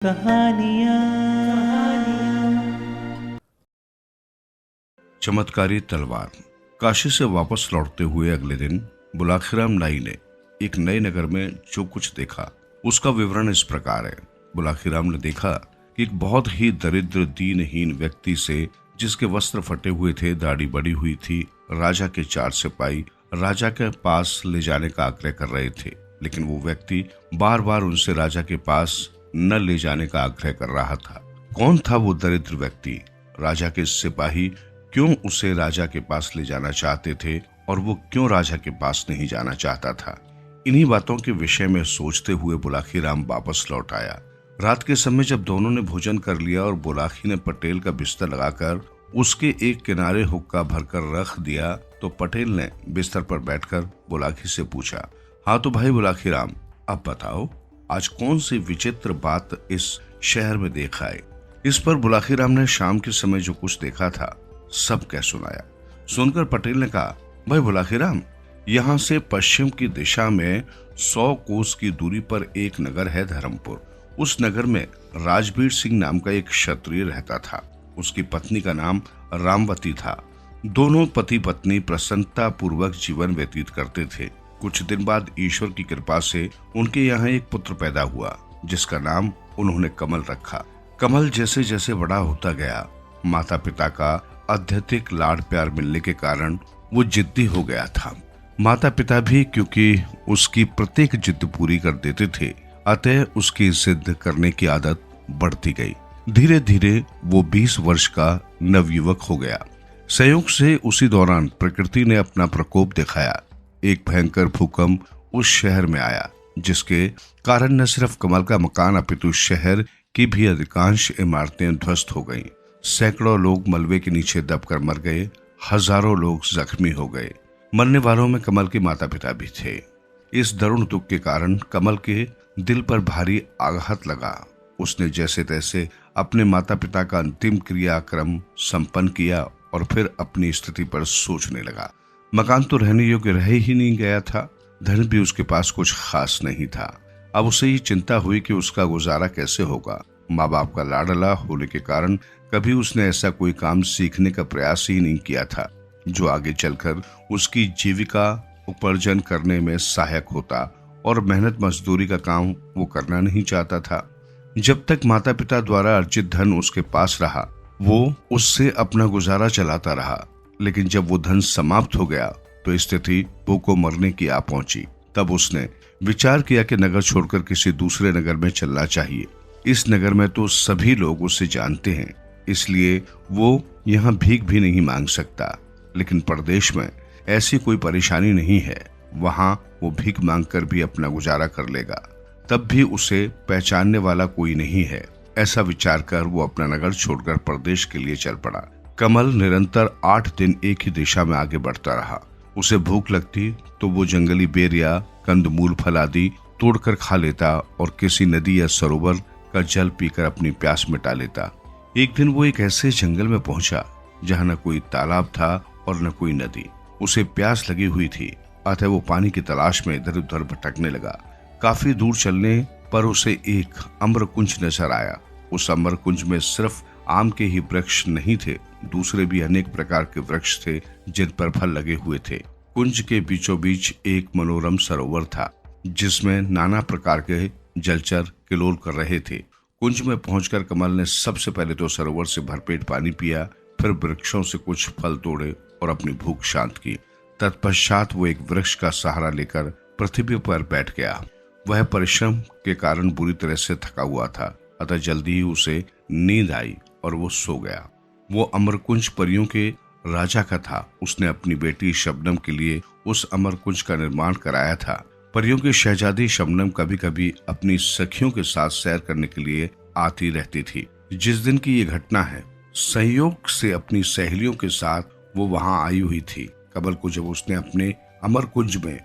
कहानियाँ। चमत्कारी तलवार। काशी से वापस लौटते हुए अगले दिन बुलाखीराम नाई ने एक नए नगर में जो कुछ देखा उसका विवरण इस प्रकार है। बुलाखीराम ने देखा कि एक बहुत ही दरिद्र दीनहीन व्यक्ति से, जिसके वस्त्र फटे हुए थे, दाढ़ी बड़ी हुई थी, राजा के 4 सिपाही राजा के पास ले जाने का आग्रह कर रहे थे, लेकिन वो व्यक्ति बार बार उनसे राजा के पास न ले जाने का आग्रह कर रहा था। कौन था वो दरिद्र व्यक्ति? राजा के सिपाही क्यों उसे राजा के पास ले जाना चाहते थे और वो क्यों राजा के पास नहीं जाना चाहता था? इन्हीं बातों के विषय में सोचते हुए बुलाखीराम वापस लौट आया। रात के समय जब दोनों ने भोजन कर लिया और बुलाखी ने पटेल का बिस्तर लगाकर उसके एक किनारे हुक्का भरकर रख दिया, तो पटेल ने बिस्तर पर बैठकर बुलाखी से पूछा, हाँ तो भाई बुलाखीराम, अब बताओ आज कौन सी विचित्र बात इस शहर में देखा है? इस पर बुलाखीराम ने शाम के समय जो कुछ देखा था सब कह सुनाया। सुनकर पटेल ने कहा, भाई बुलाखीराम, यहाँ से पश्चिम की दिशा में 100 कोस की दूरी पर एक नगर है, धर्मपुर। उस नगर में राजबीर सिंह नाम का एक क्षत्रिय रहता था। उसकी पत्नी का नाम रामवती था। दोनों पति पत्नी प्रसन्नता पूर्वक जीवन व्यतीत करते थे। कुछ दिन बाद ईश्वर की कृपा से उनके यहाँ एक पुत्र पैदा हुआ, जिसका नाम उन्होंने कमल रखा। कमल जैसे जैसे बड़ा होता गया, माता पिता का अत्यधिक लाड प्यार मिलने के कारण वो जिद्दी हो गया था। माता पिता भी क्योंकि उसकी प्रत्येक जिद पूरी कर देते थे, अतः उसकी जिद करने की आदत बढ़ती गई। धीरे धीरे वो 20 वर्ष का नवयुवक हो गया। संयोग से उसी दौरान प्रकृति ने अपना प्रकोप दिखाया। एक भयंकर भूकंप उस शहर में आया, जिसके कारण न सिर्फ कमल का मकान अपितु शहर की भी अधिकांश इमारतें ध्वस्त हो गईं। सैकड़ों लोग मलबे के नीचे दबकर मर गए, हजारों लोग जख्मी हो गए। मरने वालों में कमल के माता पिता भी थे। इस दारुण दुख के कारण कमल के दिल पर भारी आघात लगा। उसने जैसे तैसे अपने माता पिता का अंतिम क्रियाक्रम संपन्न किया और फिर अपनी स्थिति पर सोचने लगा। मकान तो रहने योग्य रह ही नहीं गया था, धन भी उसके पास कुछ खास नहीं था। अब उसे ये चिंता हुई कि उसका गुजारा कैसे होगा। माँ बाप का लाडला होने के कारण कभी उसने ऐसा कोई काम सीखने का प्रयास ही नहीं किया था जो आगे चलकर उसकी जीविका उपार्जन करने में सहायक होता, और मेहनत मजदूरी का काम वो करना नहीं चाहता था। जब तक माता पिता द्वारा अर्जित धन उसके पास रहा, वो उससे अपना गुजारा चलाता रहा, लेकिन जब वो धन समाप्त हो गया तो स्थिति भूखों मरने की आ पहुंची। तब उसने विचार किया कि नगर छोड़कर किसी दूसरे नगर में चलना चाहिए। इस नगर में तो सभी लोग उसे जानते हैं, इसलिए वो यहाँ भीख भी नहीं मांग सकता। लेकिन परदेश में ऐसी कोई परेशानी नहीं है, वहाँ वो भीख मांगकर भी अपना गुजारा कर लेगा। तब भी उसे पहचानने वाला कोई नहीं है। ऐसा विचार कर वो अपना नगर छोड़कर परदेश के लिए चल पड़ा। कमल निरंतर 8 दिन एक ही दिशा में आगे बढ़ता रहा। उसे भूख लगती तो वो जंगली बेर या कंदमूल फल आदि तोड़कर खा लेता और किसी नदी या सरोवर का जल पीकर अपनी प्यास मिटा लेता। एक दिन वो एक ऐसे जंगल में पहुंचा जहां न कोई तालाब था और न कोई नदी। उसे प्यास लगी हुई थी, अतः वो पानी की तलाश में इधर उधर भटकने लगा। काफी दूर चलने पर उसे एक अम्रकुंज नजर आया। उस अम्रकुंज में सिर्फ आम के ही वृक्ष नहीं थे, दूसरे भी अनेक प्रकार के वृक्ष थे जिन पर फल लगे हुए थे। कुंज के बीचों बीच एक मनोरम सरोवर था, जिसमें नाना प्रकार के जलचर किलोल कर रहे थे। कुंज में पहुंचकर कमल ने सबसे पहले तो सरोवर से भरपेट पानी पिया, फिर वृक्षों से कुछ फल तोड़े और अपनी भूख शांत की। तत्पश्चात वो एक वृक्ष का सहारा लेकर पृथ्वी पर बैठ गया। वह परिश्रम के कारण बुरी तरह से थका हुआ था, अतः जल्दी ही उसे नींद आई और वो सो गया। वो अमरकुंज परियों के राजा का था। उसने अपनी बेटी शबनम के लिए उस अमरकुंज का निर्माण कराया था। परियों की शहजादी शबनम कभी कभी अपनी सखियों के साथ सैर करने के लिए आती रहती थी। जिस दिन की ये घटना है, संयोग से अपनी सहेलियों के साथ वो वहां आई हुई थी। कमल को जब उसने अपने अमरकुंज में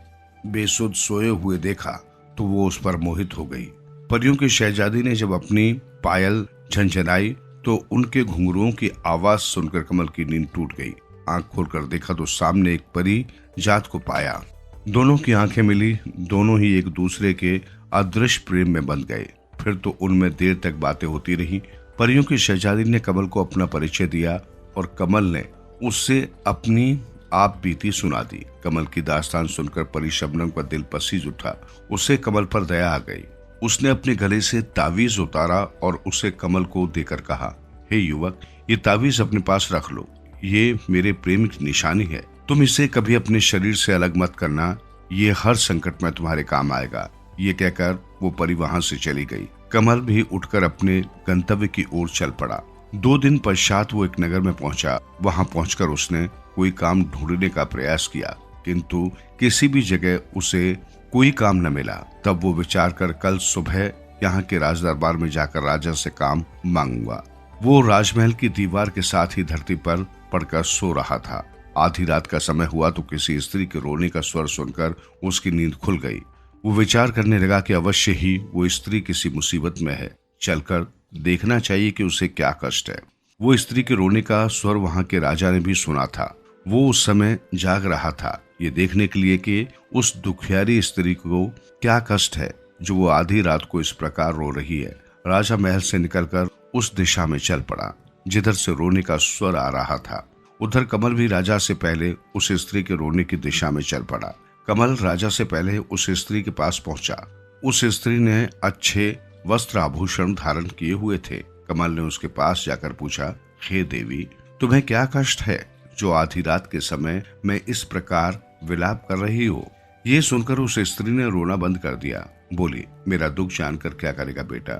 बेसुध सोए हुए देखा तो वो उस पर मोहित हो गई। परियों की शहजादी ने जब अपनी पायल झंझनाई तो उनके घुंघरुओं की आवाज सुनकर कमल की नींद टूट गई। आंख खोलकर देखा तो सामने एक परी जात को पाया। दोनों की आंखें मिली, दोनों ही एक दूसरे के अदृश्य प्रेम में बंध गए। फिर तो उनमें देर तक बातें होती रही। परियों की शहजादी ने कमल को अपना परिचय दिया और कमल ने उससे अपनी आप बीती सुना दी। कमल की दास्तान सुनकर परी शबनम का दिल पसीज उठा। उसे कमल पर दया आ गई। उसने अपने गले से तावीज उतारा और उसे कमल को देकर कहा, हे युवक, ये तावीज अपने पास रख लो। ये मेरे प्रेम की निशानी है। तुम इसे कभी अपने शरीर से अलग मत करना। ये हर संकट में तुम्हारे काम आएगा। ये कहकर वो परी वहां से चली गई। कमल भी उठकर अपने गंतव्य की ओर चल पड़ा। 2 दिन पश्चात वो एक नगर में पहुंचा। वहां पहुंचकर उसने कोई काम ढूंढने का प्रयास किया, किंतु किसी भी जगह उसे कोई काम न मिला। तब वो विचार कर कल सुबह यहाँ के राज दरबार में जाकर राजा से काम मांगूंगा। वो राजमहल की दीवार के साथ ही धरती पर पड़कर सो रहा था। आधी रात का समय हुआ तो किसी स्त्री के रोने का स्वर सुनकर उसकी नींद खुल गई। वो विचार करने लगा कि अवश्य ही वो स्त्री किसी मुसीबत में है। चलकर देखना चाहिए कि उसे क्या कष्ट है। वो स्त्री के रोने का स्वर वहां के राजा ने भी सुना था। वो उस समय जाग रहा था, ये देखने के लिए कि उस दुखियारी स्त्री को क्या कष्ट है जो वो आधी रात को इस प्रकार रो रही है। राजा महल से निकलकर उस दिशा में चल पड़ा जिधर से रोने का स्वर आ रहा था। उधर कमल भी राजा से पहले उस स्त्री के रोने की दिशा में चल पड़ा। कमल राजा से पहले उस स्त्री के पास पहुंचा। उस स्त्री ने अच्छे वस्त्र आभूषण धारण किए हुए थे। कमल ने उसके पास जाकर पूछा, हे देवी, तुम्हें क्या कष्ट है जो आधी रात के समय में इस प्रकार विलाप कर रही हो? ये सुनकर उस स्त्री ने रोना बंद कर दिया। बोली, मेरा दुख जानकर क्या करेगा बेटा?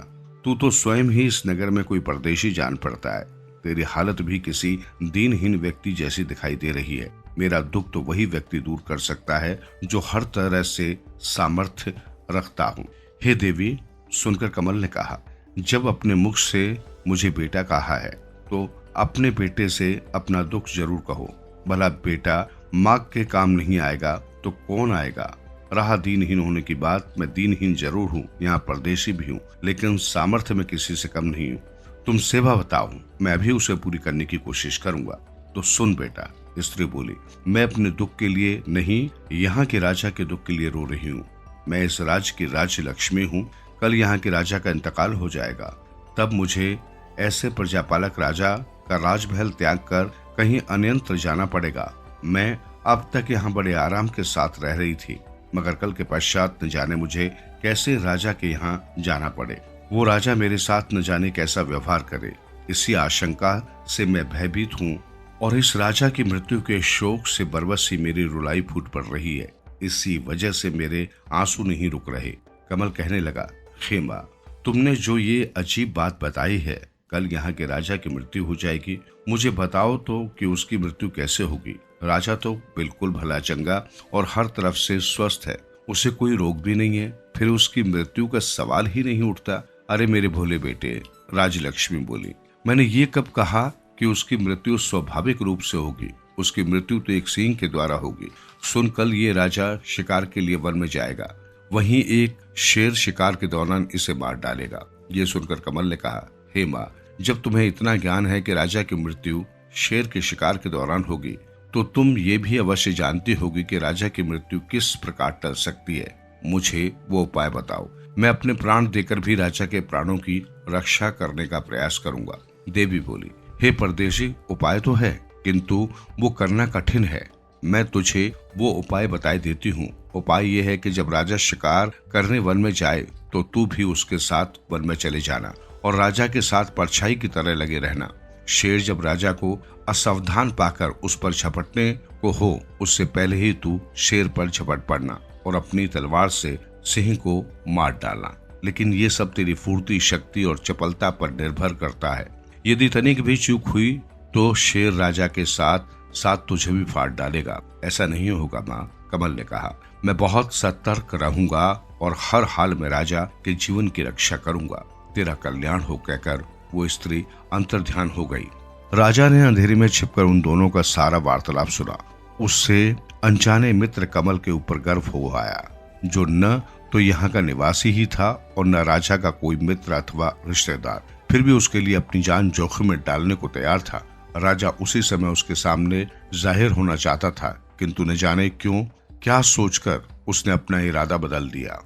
तू तो स्वयं ही इस नगर में कोई परदेशी जान पड़ता है। तेरी हालत भी किसी दीनहीन व्यक्ति जैसी दिखाई दे रही है। मेरा दुख तो वही व्यक्ति दूर कर सकता है जो हर तरह से सामर्थ्य रखता हूँ। हे देवी, सुनकर कमल ने कहा, जब अपने मुख से मुझे बेटा कहा है तो अपने बेटे से अपना दुख जरूर कहो। भला बेटा माँ के काम नहीं आएगा तो कौन आएगा? रहा दीनहीन होने की बात, मैं दीनहीन जरूर हूँ, यहाँ परदेशी भी हूँ, लेकिन सामर्थ्य में किसी से कम नहीं हूँ। तुम सेवा बताओ, मैं भी उसे पूरी करने की कोशिश करूंगा। तो सुन बेटा, स्त्री बोली, मैं अपने दुख के लिए नहीं, यहाँ के राजा के दुख के लिए रो रही हूँ। मैं इस राज्य की राज्य लक्ष्मी हूँ। कल यहाँ के राजा का इंतकाल हो जाएगा, तब मुझे ऐसे प्रजापालक राजा का राजमहल त्याग कर कहीं अन्यत्र जाना पड़ेगा। मैं अब तक यहाँ बड़े आराम के साथ रह रही थी, मगर कल के पश्चात न जाने मुझे कैसे राजा के यहाँ जाना पड़े। वो राजा मेरे साथ न जाने कैसा व्यवहार करे, इसी आशंका से मैं भयभीत हूँ और इस राजा की मृत्यु के शोक से बरबसी मेरी रुलाई फूट पड़ रही है। इसी वजह से मेरे आंसू नहीं रुक रहे। कमल कहने लगा, हे माँ, तुमने जो ये अजीब बात बताई है, कल यहाँ के राजा की मृत्यु हो जाएगी। मुझे बताओ तो कि उसकी मृत्यु कैसे होगी? राजा तो बिल्कुल भला चंगा और हर तरफ से स्वस्थ है, उसे कोई रोग भी नहीं है, फिर उसकी मृत्यु का सवाल ही नहीं उठता। अरे मेरे भोले बेटे, राजलक्ष्मी बोली, मैंने ये कब कहा कि उसकी मृत्यु स्वाभाविक रूप से होगी? उसकी मृत्यु तो एक सिंह के द्वारा होगी। सुन, कल ये राजा शिकार के लिए वन में जाएगा, वहीं एक शेर शिकार के दौरान इसे मार डालेगा। ये सुनकर कमल ने कहा, हे माँ, जब तुम्हें इतना ज्ञान है कि राजा की मृत्यु शेर के शिकार के दौरान होगी, तो तुम ये भी अवश्य जानती होगी कि राजा की मृत्यु किस प्रकार टल सकती है। मुझे वो उपाय बताओ। मैं अपने प्राण देकर भी राजा के प्राणों की रक्षा करने का प्रयास करूंगा। देवी बोली, हे परदेशी, उपाय तो है, किंतु वो करना कठिन है। मैं तुझे वो उपाय बताए देती हूँ। उपाय ये है कि जब राजा शिकार करने वन में जाए तो तू भी उसके साथ वन में चले जाना और राजा के साथ परछाई की तरह लगे रहना। शेर जब राजा को असावधान पाकर उस पर झपटने को हो, उससे पहले ही तू शेर पर झपट पड़ना और अपनी तलवार से सिंह को मार डालना। लेकिन ये सब तेरी फुर्ती, शक्ति और चपलता पर निर्भर करता है। यदि तनिक भी चूक हुई तो शेर राजा के साथ साथ तुझे भी फाड़ डालेगा। ऐसा नहीं होगा माँ, कमल ने कहा। मैं बहुत सतर्क रहूंगा और हर हाल में राजा के जीवन की रक्षा करूंगा। तेरा कल्याण हो, कहकर वो स्त्री अंतर्ध्यान हो गई। राजा ने अंधेरे में छिपकर उन दोनों का सारा वार्तालाप सुना। उससे अनजाने मित्र कमल के ऊपर गर्व हो आया, जो न तो यहाँ का निवासी ही था और न राजा का कोई मित्र अथवा रिश्तेदार। फिर भी उसके लिए अपनी जान जोखिम में डालने को तैयार था। राजा उसी समय उसके सामने जाहिर होना चाहता था, किंतु न जाने क्यों क्या सोचकर उसने अपना इरादा बदल दिया।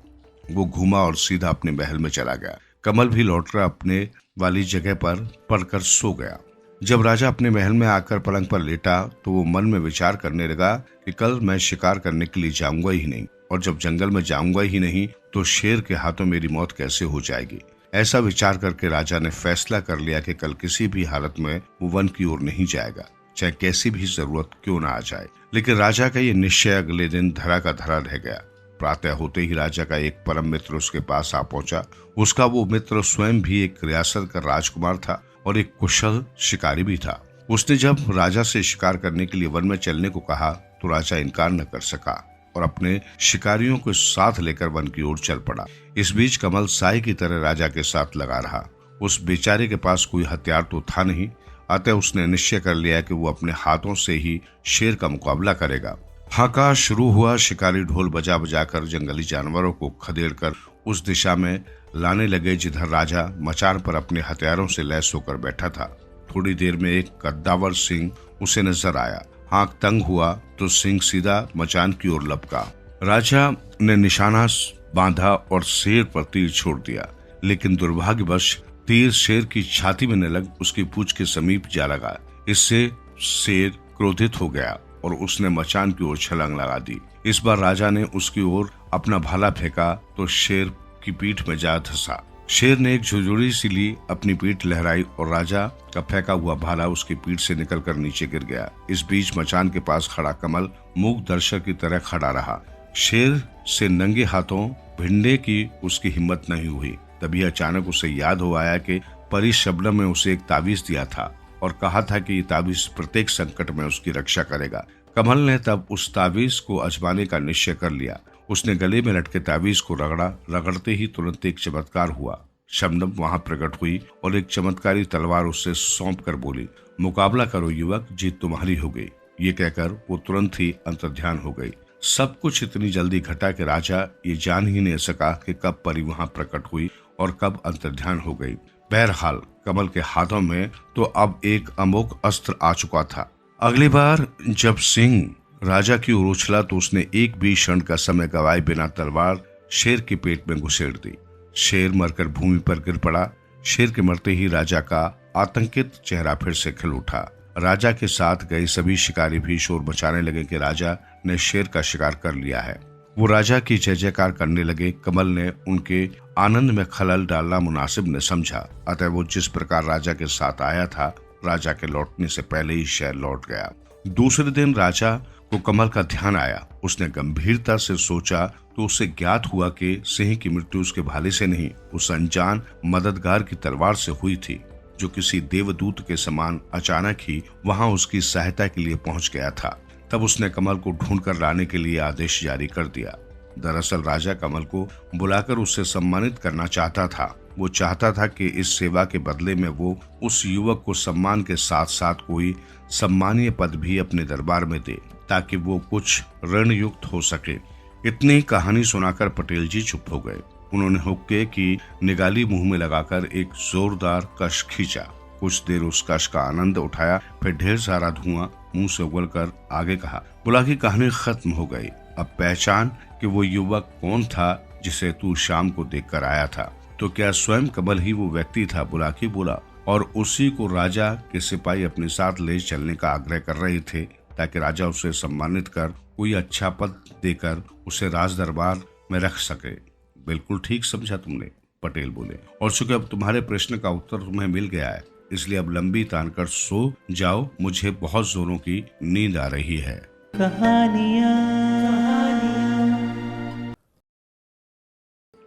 वो घूमा और सीधा अपने महल में चला गया। कमल भी लौटकर अपने वाली जगह पर पड़कर सो गया। जब राजा अपने महल में आकर पलंग पर लेटा तो वो मन में विचार करने लगा कि कल मैं शिकार करने के लिए जाऊंगा ही नहीं, और जब जंगल में जाऊंगा ही नहीं तो शेर के हाथों मेरी मौत कैसे हो जाएगी। ऐसा विचार करके राजा ने फैसला कर लिया कि कल किसी भी हालत में वो वन की ओर नहीं जाएगा, चाहे कैसी भी जरूरत क्यों ना आ जाए। लेकिन राजा का ये निश्चय अगले दिन धरा का धरा रह गया। प्रातः होते ही राजा का एक परम मित्र उसके पास आ पहुंचा। उसका वो मित्र स्वयं भी एक रियासत का राजकुमार था और एक कुशल शिकारी भी था। उसने जब राजा से शिकार करने के लिए वन में चलने को कहा तो राजा इनकार न कर सका और अपने शिकारियों को साथ लेकर वन की ओर चल पड़ा। इस बीच कमल साई की तरह राजा के साथ लगा रहा। उस बेचारे के पास कोई हथियार तो था नहीं, अतः उसने निश्चय कर लिया कि वो अपने हाथों से ही शेर का मुकाबला करेगा। हाका शुरू हुआ। शिकारी ढोल बजा बजाकर जंगली जानवरों को खदेड़कर उस दिशा में लाने लगे जिधर राजा मचान पर अपने हथियारों से लैस होकर बैठा था। थोड़ी देर में एक कद्दावर सिंह उसे नजर आया। आंख तंग हुआ तो सिंह सीधा मचान की ओर लपका। राजा ने निशाना बांधा और शेर पर तीर छोड़ दिया, लेकिन दुर्भाग्यवश तीर शेर की छाती में न लग उसकी पूंछ के समीप जा लगा। इससे शेर क्रोधित हो गया और उसने मचान की ओर छलांग लगा दी। इस बार राजा ने उसकी ओर अपना भाला फेंका तो शेर की पीठ में जा धंसा। शेर ने एक झुरझुरी सी ली, अपनी पीठ लहराई और राजा का फेंका हुआ भाला उसकी पीठ से निकलकर नीचे गिर गया। इस बीच मचान के पास खड़ा कमल मूक दर्शक की तरह खड़ा रहा। शेर से नंगे हाथों भिड़ने की उसकी हिम्मत नहीं हुई। तभी अचानक उसे याद हो आया कि परी शबनम ने उसे एक ताबीज दिया था और कहा था कि ये ताबीज प्रत्येक संकट में उसकी रक्षा करेगा। कमल ने तब उस ताबीज को आजमाने का निश्चय कर लिया। उसने गले में लटके ताबीज को रगड़ा। रगड़ते ही तुरंत एक चमत्कार हुआ। शबनम वहां प्रकट हुई और एक चमत्कारी तलवार उससे सौंप कर बोली, मुकाबला करो युवक, जीत तुम्हारी हो गई। ये कहकर वो तुरंत ही अंतर्ध्यान हो गई। सब कुछ इतनी जल्दी घटा कि राजा ये जान ही नहीं सका कि कब परी वहां प्रकट हुई और कब अंतर्ध्यान हो गई। बहरहाल कमल के हाथों में तो अब एक अमोघ अस्त्र आ चुका था। अगली बार जब सिंह राजा की ओर उछला तो उसने एक भी क्षण का समय गवाए बिना तलवार शेर के पेट में घुसेड़ दी। शेर मरकर भूमि पर गिर पड़ा। शेर के मरते ही राजा का आतंकित चेहरा फिर से खिल उठा। राजा के साथ गए सभी शिकारी भी शोर मचाने लगे कि राजा ने शेर का शिकार कर लिया है। वो राजा की जय जयकार करने लगे। कमल ने उनके आनंद में खलल डालना मुनासिब न समझा, अतः वो जिस प्रकार राजा के साथ आया था राजा के लौटने से पहले ही शहर लौट गया। दूसरे दिन राजा को कमल का ध्यान आया। उसने गंभीरता से सोचा तो उसे ज्ञात हुआ कि सिंह की मृत्यु उसके भाले से नहीं, उस अनजान मददगार की तलवार से हुई थी, जो किसी देवदूत के समान अचानक ही वहां उसकी सहायता के लिए पहुंच गया था। तब उसने कमल को ढूंढकर लाने के लिए आदेश जारी कर दिया। दरअसल राजा कमल को बुलाकर उससे सम्मानित करना चाहता था। वो चाहता था कि इस सेवा के बदले में वो उस युवक को सम्मान के साथ साथ कोई सम्मानीय पद भी अपने दरबार में दे, ताकि वो कुछ ऋणयुक्त हो सके। इतनी कहानी सुनाकर पटेल जी चुप हो गए। उन्होंने हुक्के की निगाली मुंह में लगाकर एक जोरदार कश खींचा। कुछ देर उस कश का आनंद उठाया, फिर ढेर सारा धुआं मुंह से उगलकर आगे कहा, बुला की कहानी खत्म हो गई। अब पहचान कि वो युवक कौन था जिसे तू शाम को देखकर आया था। तो क्या स्वयं कमल ही वो व्यक्ति था? बुलाकी बोला, और उसी को राजा के सिपाही अपने साथ ले चलने का आग्रह कर रहे थे, ताकि राजा उसे सम्मानित कर कोई अच्छा पद देकर उसे राज दरबार में रख सके। बिल्कुल ठीक समझा तुमने, पटेल बोले, और चूंकि अब तुम्हारे प्रश्न का उत्तर तुम्हें मिल गया है, इसलिए अब लंबी तान कर सो जाओ, मुझे बहुत जोरों की नींद आ रही है।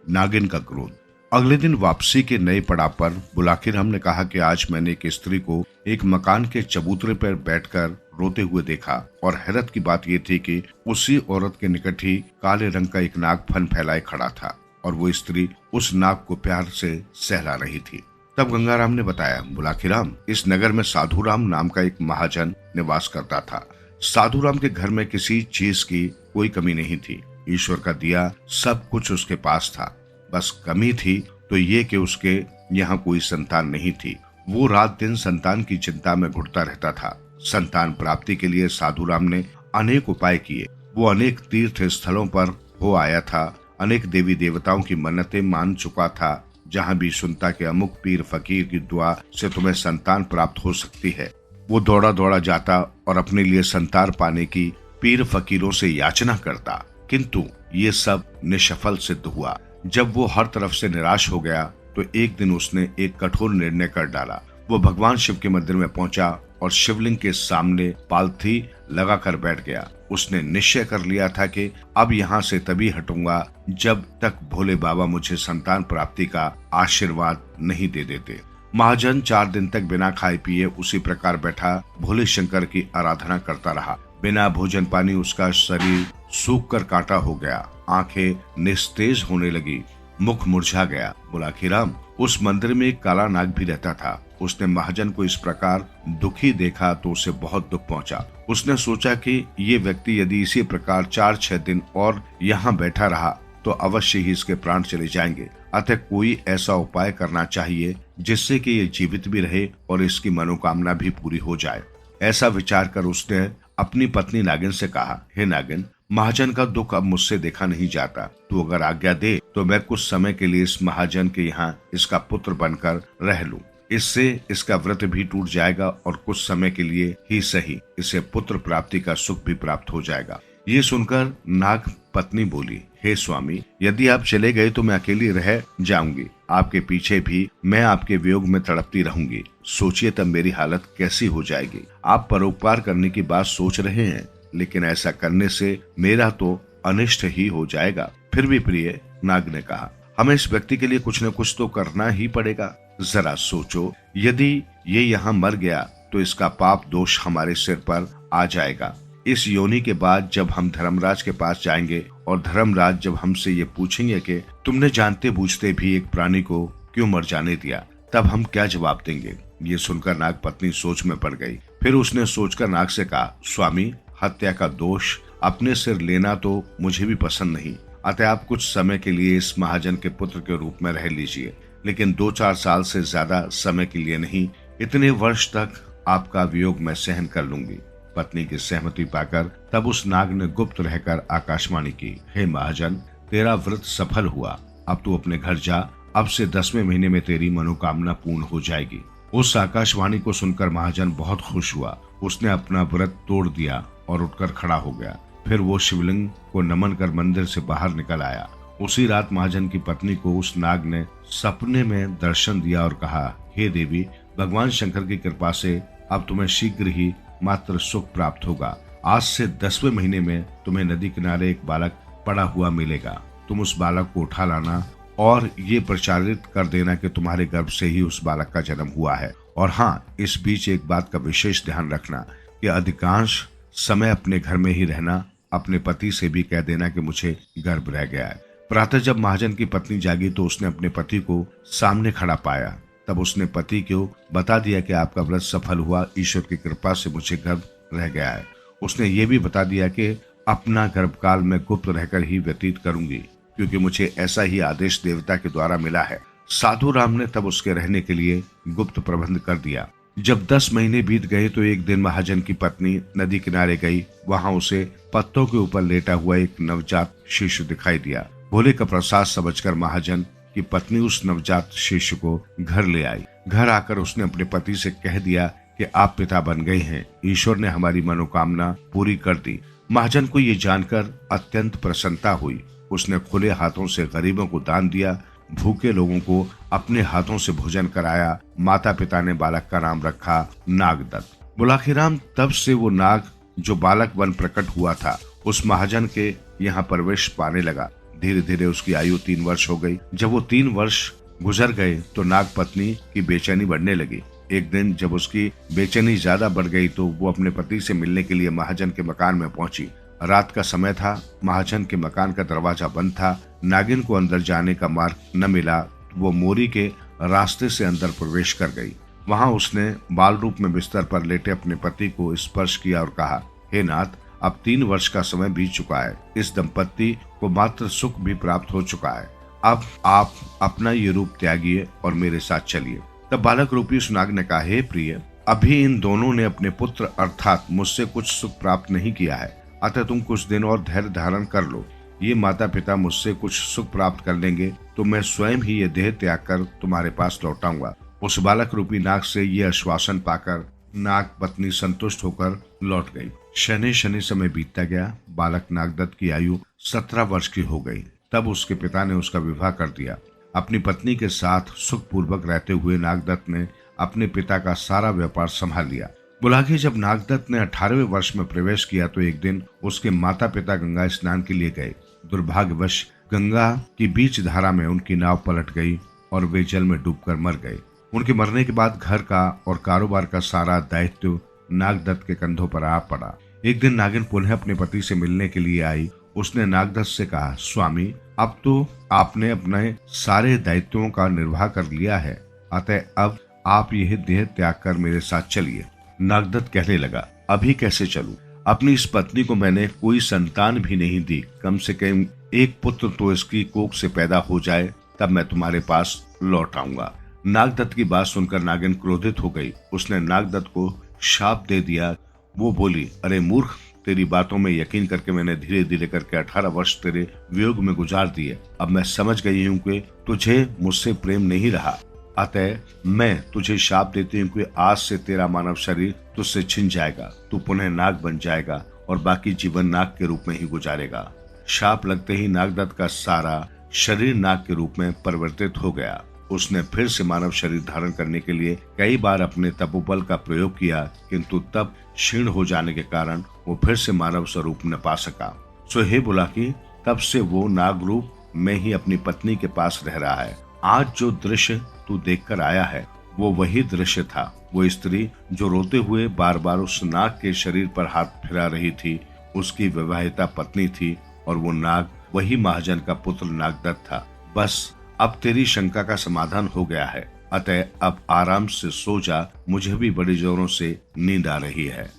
नागिन का क्रोध। अगले दिन वापसी के नए पड़ाव पर बुलाकीराम ने कहा कि आज मैंने एक स्त्री को एक मकान के चबूतरे पर बैठकर रोते हुए देखा, और हैरत की बात यह थी कि उसी औरत के निकट ही काले रंग का एक नाग फन फैलाए खड़ा था, और वो स्त्री उस नाग को प्यार से सहला रही थी। तब गंगाराम ने बताया, बुलाकीराम, इस नगर में साधुराम नाम का एक महाजन निवास करता था। साधुराम के घर में किसी चीज की कोई कमी नहीं थी। ईश्वर का दिया सब कुछ उसके पास था। बस कमी थी तो ये कि उसके यहाँ कोई संतान नहीं थी। वो रात दिन संतान की चिंता में घुटता रहता था। संतान प्राप्ति के लिए साधुराम ने अनेक उपाय किए। वो अनेक तीर्थ स्थलों पर हो आया था, अनेक देवी देवताओं की मन्नतें मान चुका था, जहाँ भी सुनता कि अमुक पीर फकीर की दुआ से तुम्हें संतान प्राप्त हो सकती है, वो दौड़ा दौड़ा जाता और अपने लिए संतान पाने की पीर फकीरों से याचना करता। किंतु ये सब निष्फल सिद्ध हुआ। जब वो हर तरफ से निराश हो गया तो एक दिन उसने एक कठोर निर्णय कर डाला। वो भगवान शिव के मंदिर में पहुंचा और शिवलिंग के सामने पालथी लगाकर बैठ गया। उसने निश्चय कर लिया था कि अब यहाँ से तभी हटूंगा जब तक भोले बाबा मुझे संतान प्राप्ति का आशीर्वाद नहीं दे देते। महाजन 4 दिन तक बिना खाए पिए उसी प्रकार बैठा भोले शंकर की आराधना करता रहा। बिना भोजन पानी उसका शरीर सूख कर कांटा हो गया, आंखें निस्तेज होने लगी, मुख मुरझा गया। बुलाखीराम, उस मंदिर में एक काला नाग भी रहता था। उसने महाजन को इस प्रकार दुखी देखा तो उसे बहुत दुख पहुंचा। उसने सोचा कि ये व्यक्ति यदि इसी प्रकार 4-6 दिन और यहाँ बैठा रहा तो अवश्य ही इसके प्राण चले जाएंगे। अतः कोई ऐसा उपाय करना चाहिए जिससे कि ये जीवित भी रहे और इसकी मनोकामना भी पूरी हो जाए। ऐसा विचार कर उसने अपनी पत्नी नागिन से कहा, हे नागिन, महाजन का दुख अब मुझसे देखा नहीं जाता। तू अगर आज्ञा दे तो मैं कुछ समय के लिए इस महाजन के यहाँ इसका पुत्र बनकर रह लूं। इससे इसका व्रत भी टूट जाएगा और कुछ समय के लिए ही सही इसे पुत्र प्राप्ति का सुख भी प्राप्त हो जाएगा। ये सुनकर नाग पत्नी बोली, हे स्वामी, यदि आप चले गए तो मैं अकेली रह जाऊंगी। आपके पीछे भी मैं आपके वियोग में तड़पती रहूंगी। सोचिए तब मेरी हालत कैसी हो जाएगी। आप परोपकार करने की बात सोच रहे हैं, लेकिन ऐसा करने से मेरा तो अनिष्ट ही हो जाएगा। फिर भी प्रिय, नाग ने कहा, हमें इस व्यक्ति के लिए कुछ न कुछ तो करना ही पड़ेगा। जरा सोचो, यदि ये यहाँ मर गया तो इसका पाप दोष हमारे सिर पर आ जाएगा। इस योनि के बाद जब हम धर्मराज के पास जाएंगे और धर्मराज जब हमसे ये पूछेंगे कि तुमने जानते बूझते भी एक प्राणी को क्यों मर जाने दिया, तब हम क्या जवाब देंगे। ये सुनकर नाग पत्नी सोच में पड़ गई। फिर उसने सोचकर नाग से कहा, स्वामी, हत्या का दोष अपने सिर लेना तो मुझे भी पसंद नहीं। अतः आप कुछ समय के लिए इस महाजन के पुत्र के रूप में रह लीजिए, लेकिन 2-4 साल से ज्यादा समय के लिए नहीं। इतने वर्ष तक आपका वियोग मैं सहन कर लूंगी। पत्नी की सहमति पाकर तब उस नाग ने गुप्त रहकर आकाशवाणी की, हे महाजन, तेरा व्रत सफल हुआ। अब तू अपने घर जा। अब से 10वें महीने में तेरी मनोकामना पूर्ण हो जाएगी। उस आकाशवाणी को सुनकर महाजन बहुत खुश हुआ। उसने अपना व्रत तोड़ दिया और उठकर खड़ा हो गया। फिर वो शिवलिंग को नमन कर मंदिर से बाहर निकल आया। उसी रात महाजन की पत्नी को उस नाग ने सपने में दर्शन दिया और कहा, हे देवी, भगवान शंकर की कृपा से अब तुम्हें शीघ्र ही मात्र सुख प्राप्त होगा। आज से 10वें महीने में तुम्हें नदी किनारे एक बालक पड़ा हुआ मिलेगा। तुम उस बालक को उठा लाना और ये प्रचारित कर देना कि तुम्हारे गर्भ से ही उस बालक का जन्म हुआ है। और हाँ, इस बीच एक बात का विशेष ध्यान रखना कि अधिकांश समय अपने घर में ही रहना। अपने पति से भी कह देना कि मुझे गर्भ रह गया है। प्रातः जब महाजन की पत्नी जागी तो उसने अपने पति को सामने खड़ा पाया। तब उसने पति को बता दिया कि आपका व्रत सफल हुआ, ईश्वर की कृपा से मुझे गर्भ रह गया है। उसने ये भी बता दिया कि अपना गर्भकाल में गुप्त रहकर ही व्यतीत करूंगी, क्योंकि मुझे ऐसा ही आदेश देवता के द्वारा मिला है। साधु राम ने तब उसके रहने के लिए गुप्त प्रबंध कर दिया। जब 10 महीने बीत गए तो एक दिन महाजन की पत्नी नदी किनारे गई। वहां उसे पत्तों के ऊपर लेटा हुआ एक नवजात शिशु दिखाई दिया। भोले का प्रसाद समझकर महाजन की पत्नी उस नवजात शिशु को घर ले आई। घर आकर उसने अपने पति से कह दिया कि आप पिता बन गए हैं, ईश्वर ने हमारी मनोकामना पूरी कर दी। महाजन को ये जानकर अत्यंत प्रसन्नता हुई। उसने खुले हाथों से गरीबों को दान दिया, भूखे लोगों को अपने हाथों से भोजन कराया। माता पिता ने बालक का नाम रखा नागदत्त। बुलाखीराम तब से वो नाग जो बालक बन प्रकट हुआ था उस महाजन के यहाँ प्रवेश पाने लगा। धीरे धीरे उसकी आयु 3 वर्ष हो गई। जब वो 3 वर्ष गुजर गए तो नाग पत्नी की बेचैनी बढ़ने लगी। एक दिन जब उसकी बेचैनी ज्यादा बढ़ गई तो वो अपने पति से मिलने के लिए महाजन के मकान में पहुंची। रात का समय था। महाजन के मकान का दरवाजा बंद था। नागिन को अंदर जाने का मार्ग न मिला। वो मोरी के रास्ते से अंदर प्रवेश कर गई। वहां उसने बाल रूप में बिस्तर पर लेटे अपने पति को स्पर्श किया और कहा, हे नाथ, अब 3 वर्ष का समय बीत चुका है। इस दंपत्ति को मात्र सुख भी प्राप्त हो चुका है। अब आप अपना ये रूप त्यागिए और मेरे साथ चलिए। तब बालक रूपी उस नाग ने कहा, हे प्रिय, अभी इन दोनों ने अपने पुत्र अर्थात मुझसे कुछ सुख प्राप्त नहीं किया है, अतः तुम कुछ दिन और धैर्य धारण कर लो। ये माता पिता मुझसे कुछ सुख प्राप्त कर लेंगे तो मैं स्वयं ही ये देह त्याग कर तुम्हारे पास लौटाऊंगा। उस बालक रूपी नाग से ये आश्वासन पाकर नाग पत्नी संतुष्ट होकर लौट गई। शनि शनि समय बीतता गया। बालक नागदत्त की आयु 17 वर्ष की हो गई। तब उसके पिता ने उसका विवाह कर दिया। अपनी पत्नी के साथ सुखपूर्वक रहते हुए नागदत्त ने अपने पिता का सारा व्यापार संभाल लिया। बुलाकी जब नागदत्त ने 18वें वर्ष में प्रवेश किया तो एक दिन उसके माता पिता गंगा स्नान के लिए गए। दुर्भाग्यवश गंगा की बीच धारा में उनकी नाव पलट गई और वे जल में डूबकर मर गए। उनके मरने के बाद घर का और कारोबार का सारा दायित्व नागदत्त के कंधों पर आ पड़ा। एक दिन नागिन पुनः अपने पति से मिलने के लिए आई। उसने नागदत्त से कहा, स्वामी, अब तो आपने अपने सारे दायित्वों का निर्वाह कर लिया है, अतः अब आप यह देह त्याग कर मेरे साथ चलिए। नागदत्त कहने लगा, अभी कैसे चलूं? अपनी इस पत्नी को मैंने कोई संतान भी नहीं दी। कम से कम एक पुत्र तो इसकी कोख से पैदा हो जाए, तब मैं तुम्हारे पास लौट आऊंगा। नागदत्त की बात सुनकर नागिन क्रोधित हो गई। उसने नागदत्त को शाप दे दिया। वो बोली, अरे मूर्ख, तेरी बातों में यकीन करके मैंने धीरे धीरे करके 18 वर्ष तेरे वियोग में गुजार दिए। अब मैं समझ गई हूँ कि तुझे मुझसे प्रेम नहीं रहा, अतः मैं तुझे शाप देती हूँ कि आज से तेरा मानव शरीर तुझसे छिन जाएगा। तू पुनः नाग बन जाएगा और बाकी जीवन नाग के रूप में ही गुजारेगा। शाप लगते ही नागदत्त का सारा शरीर नाग के रूप में परिवर्तित हो गया। उसने फिर से मानव शरीर धारण करने के लिए कई बार अपने तपोबल का प्रयोग किया, किंतु तब क्षीण हो जाने के कारण वो फिर से मानव स्वरूप न पा सका। सो हे बुलाकी, तब से वो नाग रूप में ही अपनी पत्नी के पास रह रहा है। आज जो दृश्य तू देखकर आया है वो वही दृश्य था। वो स्त्री जो रोते हुए बार बार उस नाग के शरीर पर हाथ फिरा रही थी, उसकी विवाहिता पत्नी थी और वो नाग वही महाजन का पुत्र नागदत्त था। बस अब तेरी शंका का समाधान हो गया है, अतः अब आराम से सो जा। मुझे भी बड़ी जोरों से नींद आ रही है।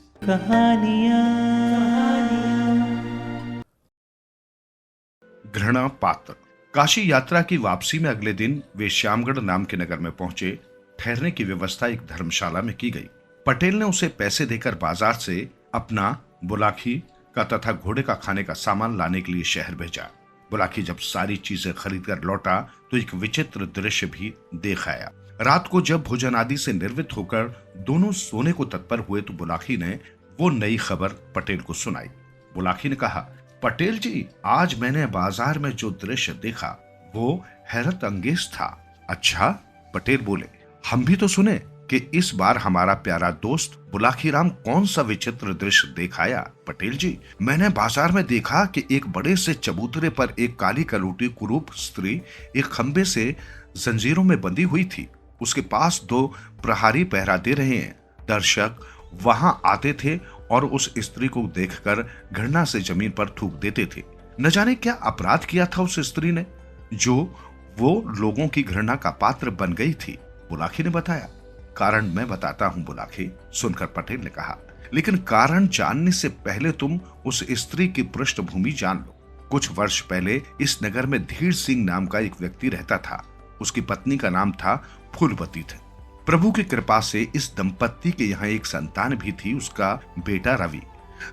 घृणा पात्र। काशी यात्रा की वापसी में अगले दिन वे श्यामगढ़ नाम के नगर में पहुंचे। ठहरने की व्यवस्था एक धर्मशाला में की गई। पटेल ने उसे पैसे देकर बाजार से अपना बुलाकी का तथा घोड़े का खाने का सामान लाने के लिए शहर भेजा। बुलाकी जब सारी चीजें खरीद कर लौटा तो एक विचित्र दृश्य भी देख आया। रात को जब भोजन आदि से निर्वित होकर दोनों सोने को तत्पर हुए तो बुलाकी ने वो नई खबर पटेल को सुनाई। बुलाकी ने कहा, पटेल जी, आज मैंने बाजार में जो दृश्य देखा वो हैरत अंगेज था। अच्छा? पटेल बोले, हम भी तो सुने कि इस बार हमारा प्यारा दोस्त बुलाखीराम कौन सा विचित्र दृश्य दिखाया। पटेल जी, मैंने बाजार में देखा कि एक बड़े से चबूतरे पर एक काली कलूटी कुरूप स्त्री एक खंबे से जंजीरों में बंधी हुई थी। उसके पास 2 प्रहरी पहरा दे रहे हैं। दर्शक वहां आते थे और उस स्त्री को देखकर घृणा से जमीन पर थूक देते थे। न जाने क्या अपराध किया था उस स्त्री ने जो वो लोगों की घृणा का पात्र बन गई थी। बुलाकी ने बताया, कारण मैं बताता हूं बुलाकी, सुनकर पटेल ने कहा, लेकिन कारण जानने से पहले तुम उस स्त्री की पृष्ठभूमि जान लो। कुछ वर्ष पहले इस नगर में धीर सिंह नाम का एक व्यक्ति रहता था। उसकी पत्नी का नाम था फूलवती थे। प्रभु की कृपा से इस दंपत्ति के यहाँ एक संतान भी थी, उसका बेटा रवि।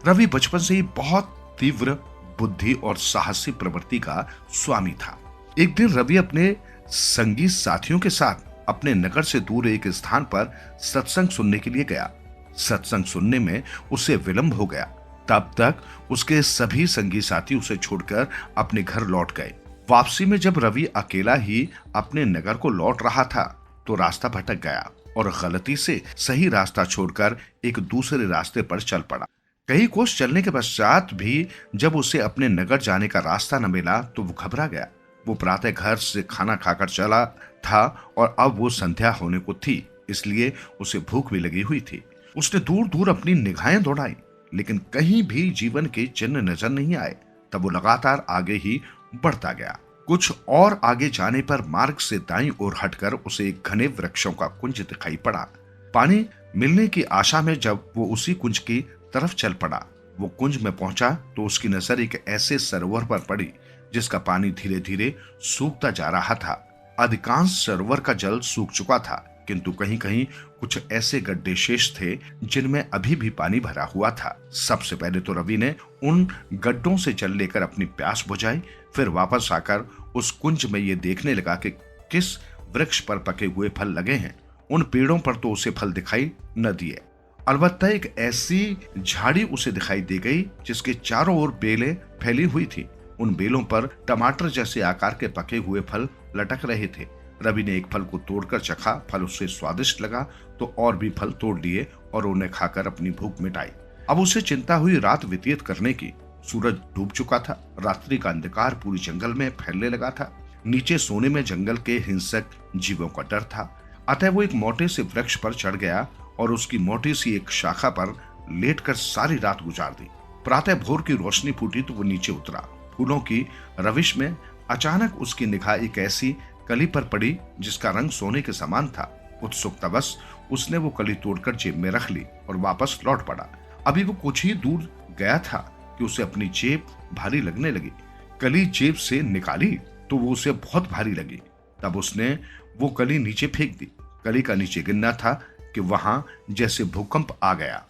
रवि बचपन से ही बहुत तीव्र बुद्धि और साहसी प्रवृत्ति का स्वामी था। एक दिन रवि अपने संगी साथियों के साथ अपने नगर से दूर एक स्थान पर सत्संग सुनने के लिए गया। सत्संग सुनने में उसे विलंब हो गया। तब तक उसके सभी संगी साथी उसे छोड़कर अपने घर लौट गए। वापसी में जब रवि अकेला ही अपने नगर को लौट रहा था तो रास्ता भटक गया और गलती से सही रास्ता छोड़कर एक दूसरे रास्ते पर चल पड़ा। कई कोस चलने के पश्चात भी जब उसे अपने नगर जाने का रास्ता न मिला तो वो घबरा गया। वो प्रातः घर से खाना खाकर चला था और अब वो संध्या होने को थी, इसलिए उसे भूख भी लगी हुई थी। उसने दूर दूर अपनी निगाहें दौड़ाई, लेकिन कहीं भी जीवन के चिन्ह नजर नहीं आए। तब वो लगातार आगे ही बढ़ता गया। कुछ और आगे जाने पर मार्ग से दाईं ओर हटकर उसे एक घने वृक्षों का कुंज दिखाई पड़ा। पानी मिलने की आशा में जब वो उसी कुंज की तरफ चल पड़ा, वो कुंज में पहुंचा तो उसकी नजर एक ऐसे सरोवर पर पड़ी जिसका पानी धीरे धीरे सूखता जा रहा था। अधिकांश सरोवर का जल सूख चुका था, किंतु कहीं कहीं कुछ ऐसे गड्ढे शेष थे जिनमें अभी भी पानी भरा हुआ था। सबसे पहले तो रवि ने उन गड्ढों से जल लेकर अपनी प्यास बुझाई, फिर वापस आकर उस कुंज में ये देखने लगा कि किस वृक्ष पर पके हुए फल लगे हैं। उन पेड़ों पर तो उसे फल दिखाई न दिए, अलबत्ता एक ऐसी झाड़ी उसे दिखाई दे गई जिसके चारों ओर बेलें फैली हुई थी। उन बेलों पर टमाटर जैसे आकार के पके हुए फल लटक रहे थे। रवि ने एक फल को तोड़कर चखा, फल उसे स्वादिष्ट लगा तो और भी फल तोड़ लिए और उन्हें खाकर अपनी भूख मिटाई। अब उसे चिंता हुई रात व्यतीत करने की। सूरज डूब चुका था, रात्रि का अंधकार पूरी जंगल में फैलने लगा था। नीचे सोने में जंगल के हिंसक जीवों का डर था। अतः वो एक मोटे से वृक्ष पर चढ़ गया और उसकी मोटी सी एक शाखा पर लेटकर सारी रात गुजार दी। प्रातः भोर की रोशनी फूटी तो वो नीचे उतरा। फूलों की रविश में अचानक उसकी निगाह एक ऐसी कली पर पड़ी जिसका रंग सोने के समान था। उत्सुकतावश उसने वो कली तोड़कर जेब में रख ली और वापस लौट पड़ा। अभी वो कुछ ही दूर गया था कि उसे अपनी जेब भारी लगने लगी। कली जेब से निकाली तो वो उसे बहुत भारी लगी। तब उसने वो कली नीचे फेंक दी। कली का नीचे गिरना था कि वहां जैसे भूकंप आ गया।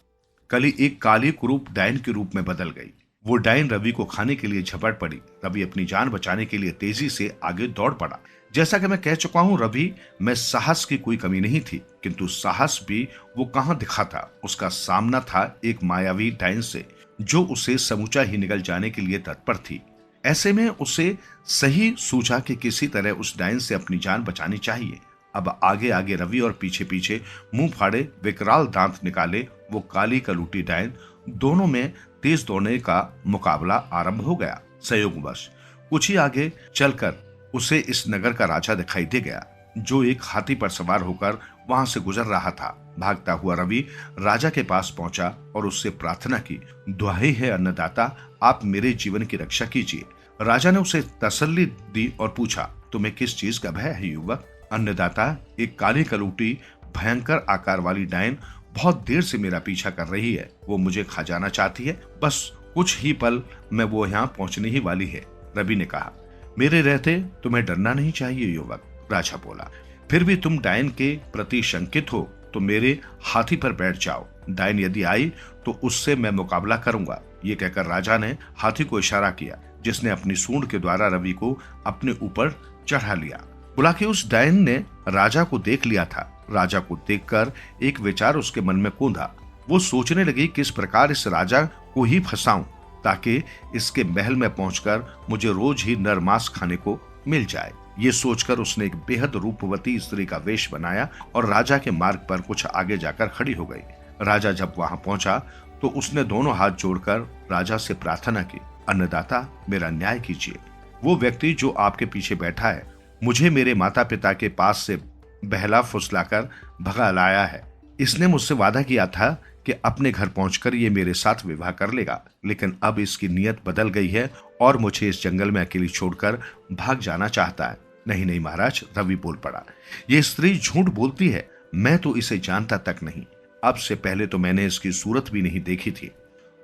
कली एक काली कुरूप डायन के रूप में बदल गई। वो डायन रवि को खाने के लिए झपट पड़ी। रवि अपनी जान बचाने के लिए तेजी से आगे दौड़ पड़ा। जैसा कि मैं कह चुका हूं, रवि में साहस की कोई कमी नहीं थी, किंतु साहस भी वो कहां दिखा था। उसका सामना था एक मायावी डायन से जो उसे समूचा ही निगल जाने के लिए तत्पर थी। ऐसे में उसे सही सूझा कि किसी तरह उस डायन से अपनी जान बचानी चाहिए। अब आगे आगे रवि और पीछे पीछे मुंह फाड़े विकराल दांत निकाले वो काली कलूटी डायन, दोनों में तेज दौड़ने का मुकाबला आरंभ हो गया। संयोगवश कुछ ही आगे चलकर उसे इस नगर का राजा दिखाई दे गया जो एक हाथी पर सवार होकर वहां से गुजर रहा था। भागता हुआ रवि राजा के पास पहुंचा और उससे प्रार्थना की, दुहाई है अन्नदाता, आप मेरे जीवन की रक्षा कीजिए। राजा ने उसे तसल्ली दी और पूछा, तुम्हें किस चीज का भय है युवक? अन्नदाता, एक काली कलूटी भयंकर आकार वाली डायन बहुत देर से मेरा पीछा कर रही है। वो मुझे खा जाना चाहती है। बस कुछ ही पल में वो यहाँ पहुंचने ही वाली है। रवि ने कहा, मेरे रहते तुम्हें डरना नहीं चाहिए युवक। राजा बोला, फिर भी तुम डायन के प्रति शंकित हो तो मेरे हाथी पर बैठ जाओ। डायन यदि आई तो उससे मैं मुकाबला करूंगा। ये कहकर राजा ने हाथी को इशारा किया जिसने अपनी सूंड के द्वारा रवि को अपने ऊपर चढ़ा लिया। बुलाके उस डायन ने राजा को देख लिया था। राजा को देखकर एक विचार उसके मन में कूंधा। वो सोचने लगी किस प्रकार इस राजा को ही फंसाऊं ताकि इसके महल में पहुंचकर मुझे रोज ही नर मांस खाने को मिल जाए। ये सोचकर उसने एक बेहद रूपवती स्त्री का वेश बनाया और राजा के मार्ग पर कुछ आगे जाकर खड़ी हो गई। राजा जब वहां पहुंचा तो उसने दोनों हाथ जोड़कर राजा से प्रार्थना की, अन्नदाता, मेरा न्याय कीजिए। वो व्यक्ति जो आपके पीछे बैठा है मुझे मेरे माता पिता के पास से बहला फुसलाकर भगा लाया है। इसने मुझसे वादा किया था कि अपने घर पहुंचकर ये मेरे साथ विवाह कर लेगा, लेकिन अब इसकी नीयत बदल गई है और मुझे इस जंगल में अकेली छोड़कर भाग जाना चाहता है। नहीं नहीं महाराज, रवि बोल पड़ा, ये स्त्री झूठ बोलती है। मैं तो इसे जानता तक नहीं। अब से पहले तो मैंने इसकी सूरत भी नहीं देखी थी।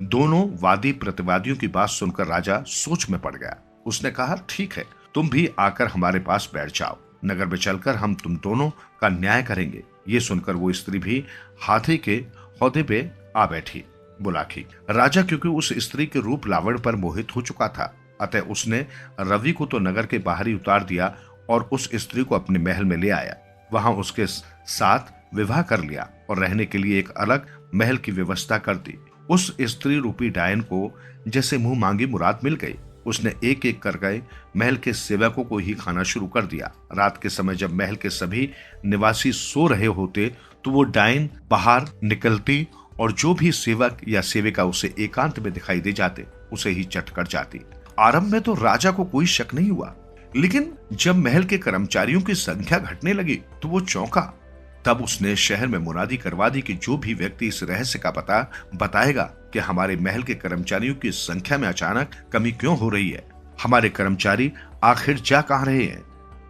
दोनों वादी प्रतिवादियों की बात सुनकर राजा सोच में पड़ गया। उसने कहा, ठीक है, तुम भी आकर हमारे पास बैठ जाओ। नगर में चलकर हम तुम दोनों का न्याय करेंगे। ये सुनकर वो स्त्री भी हाथी के हौदे पे आ बैठी। बुलाकी राजा क्योंकि उस स्त्री के रूप लावण्य पर मोहित हो चुका था, अतः उसने रवि को तो नगर के बाहर ही उतार दिया और उस स्त्री को अपने महल में ले आया। वहां उसके साथ विवाह कर लिया और रहने के लिए एक अलग महल की व्यवस्था कर दी। उस स्त्री रूपी डायन को जैसे मुंह मांगी मुराद मिल गई। उसने एक एक कर गए महल के सेवकों को ही खाना शुरू कर दिया। रात के समय जब महल के सभी निवासी सो रहे होते तो वो डायन बाहर निकलती और जो भी सेवक या सेविका उसे एकांत में दिखाई दे जाते उसे ही चट कर जाती। आरंभ में तो राजा को कोई शक नहीं हुआ, लेकिन जब महल के कर्मचारियों की संख्या घटने लगी तो वो चौंका। तब उसने शहर में मुनादी करवा दी कि जो भी व्यक्ति इस रहस्य का पता बताएगा कि हमारे महल के कर्मचारियों की संख्या में अचानक कमी क्यों हो रही है, हमारे कर्मचारी आखिर जा कहां रहे हैं,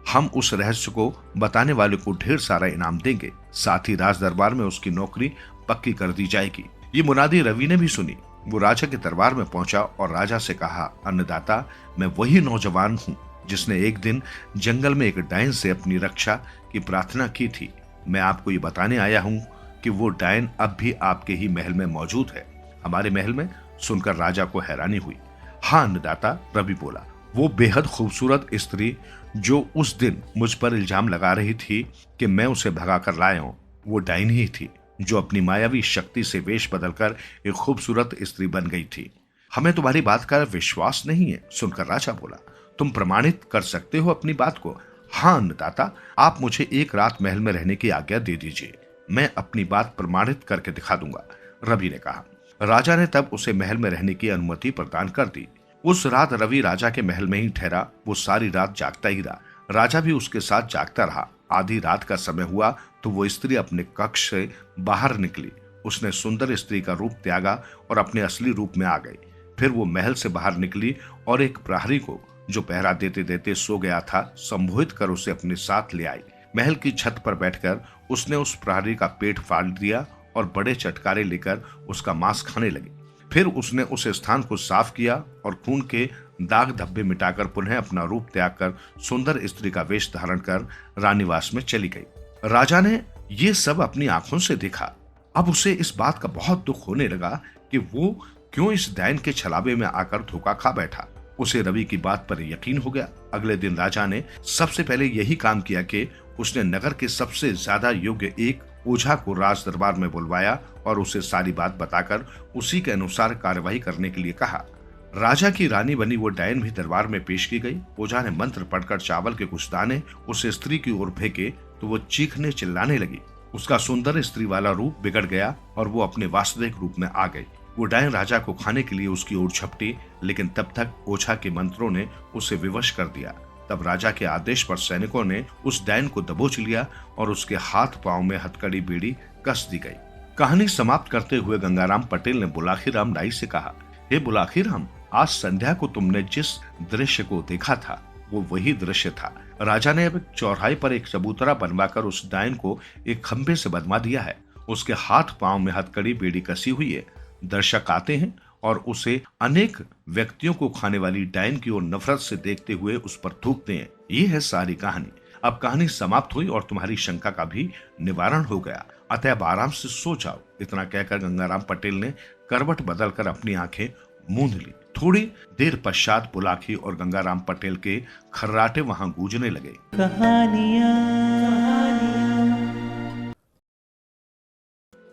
हम उस रहस्य को बताने वाले को ढेर सारा इनाम देंगे। साथ ही राज दरबार में उसकी नौकरी पक्की कर दी जाएगी। ये मुनादी रवि ने भी सुनी। वो राजा के दरबार में पहुंचा और राजा से कहा, अन्नदाता, मैं वही नौजवान हूँ जिसने एक दिन जंगल में एक डायन से अपनी रक्षा की प्रार्थना की थी। मैं आपको ये बताने आया हूँ कि वो डायन अब भी आपके ही महल में मौजूद है। हमारे महल में? सुनकर राजा को हैरानी हुई। हाँ अन्नदाता, रवि बोला। वो बेहद खूबसूरत स्त्री जो उस दिन मुझ पर इल्जाम लगा रही थी कि मैं उसे भगा कर लाया हूं, वो डायन ही थी जो अपनी मायावी शक्ति से वेश बदलकर एक खूबसूरत स्त्री बन गई थी। हमें तुम्हारी बात का विश्वास नहीं है, सुनकर राजा बोला। तुम प्रमाणित कर सकते हो अपनी बात को? हाँ अन्नदाता, आप मुझे एक रात महल में रहने की आज्ञा दे दीजिए, मैं अपनी बात प्रमाणित करके दिखा दूंगा, रवि ने कहा। राजा ने तब उसे महल में रहने की अनुमति प्रदान कर दी। उस रात रवि राजा के महल में ही ठहरा। वो सारी रात जागता ही रहा। राजा भी उसके साथ जागता रहा। आधी रात का समय हुआ तो वो स्त्री अपने कक्ष से बाहर निकली। उसने सुंदर स्त्री का रूप त्यागा और अपने असली रूप में आ गई। फिर वो महल से बाहर निकली और एक प्रहरी को, जो पहरा देते देते सो गया था, संबोधित कर उसे अपने साथ ले आई। महल की छत पर बैठकर उसने उस प्रहरी का पेट फाड़ दिया और बड़े चटकारे लेकर उसका मांस खाने लगी। फिर उसने उस स्थान को साफ किया और खून के दाग धब्बे मिटाकर पुनः अपना रूप त्याग कर सुंदर स्त्री का वेश धारण कर रानीवास में चली गई। राजा ने ये सब अपनी आंखों से देखा। अब उसे इस बात का बहुत दुख होने लगा कि वो क्यों इस डायन के छलावे में आकर धोखा खा बैठा। उसे रवि की बात पर यकीन हो गया। अगले दिन राजा ने सबसे पहले यही काम किया कि उसने नगर के सबसे ज्यादा योग्य एक ओझा को राज दरबार में बुलवाया और उसे सारी बात बताकर उसी के अनुसार कार्यवाही करने के लिए कहा। राजा की रानी बनी वो डायन भी दरबार में पेश की गई। ओझा ने मंत्र पढ़कर चावल के कुछ दाने उस स्त्री की ओर फेंके तो वो चीखने चिल्लाने लगी। उसका सुंदर स्त्री वाला रूप बिगड़ गया और वो अपने वास्तविक रूप में आ गई। वो डायन राजा को खाने के लिए उसकी ओर झपटी, लेकिन तब तक ओझा के मंत्रों ने उसे विवश कर दिया। तब राजा के आदेश पर सैनिकों ने उस डायन को दबोच लिया और उसके हाथ पांव में हथकड़ी बेड़ी कस दी गई। कहानी समाप्त करते हुए गंगाराम पटेल ने बुलाखीराम नाई से कहा, हे बुलाखीराम, आज संध्या को तुमने जिस दृश्य को देखा था वो वही दृश्य था। राजा ने अब एक चौराहे पर एक चबूतरा बनवाकर उस डायन को एक खंभे से बंधवा दिया है। उसके हाथ पांव में हथकड़ी बेड़ी कसी हुई है। दर्शक आते हैं और उसे अनेक व्यक्तियों को खाने वाली डायन की ओर नफरत से देखते हुए उस पर थूकते हैं। ये है सारी कहानी। अब कहानी समाप्त हुई और तुम्हारी शंका का भी निवारण हो गया, अतः अब आराम से सो जाओ। इतना कहकर गंगाराम पटेल ने करवट बदलकर अपनी आंखें मूंद ली। थोड़ी देर पश्चात बुलाखी और गंगाराम पटेल के खर्राटे वहां गूंजने लगे।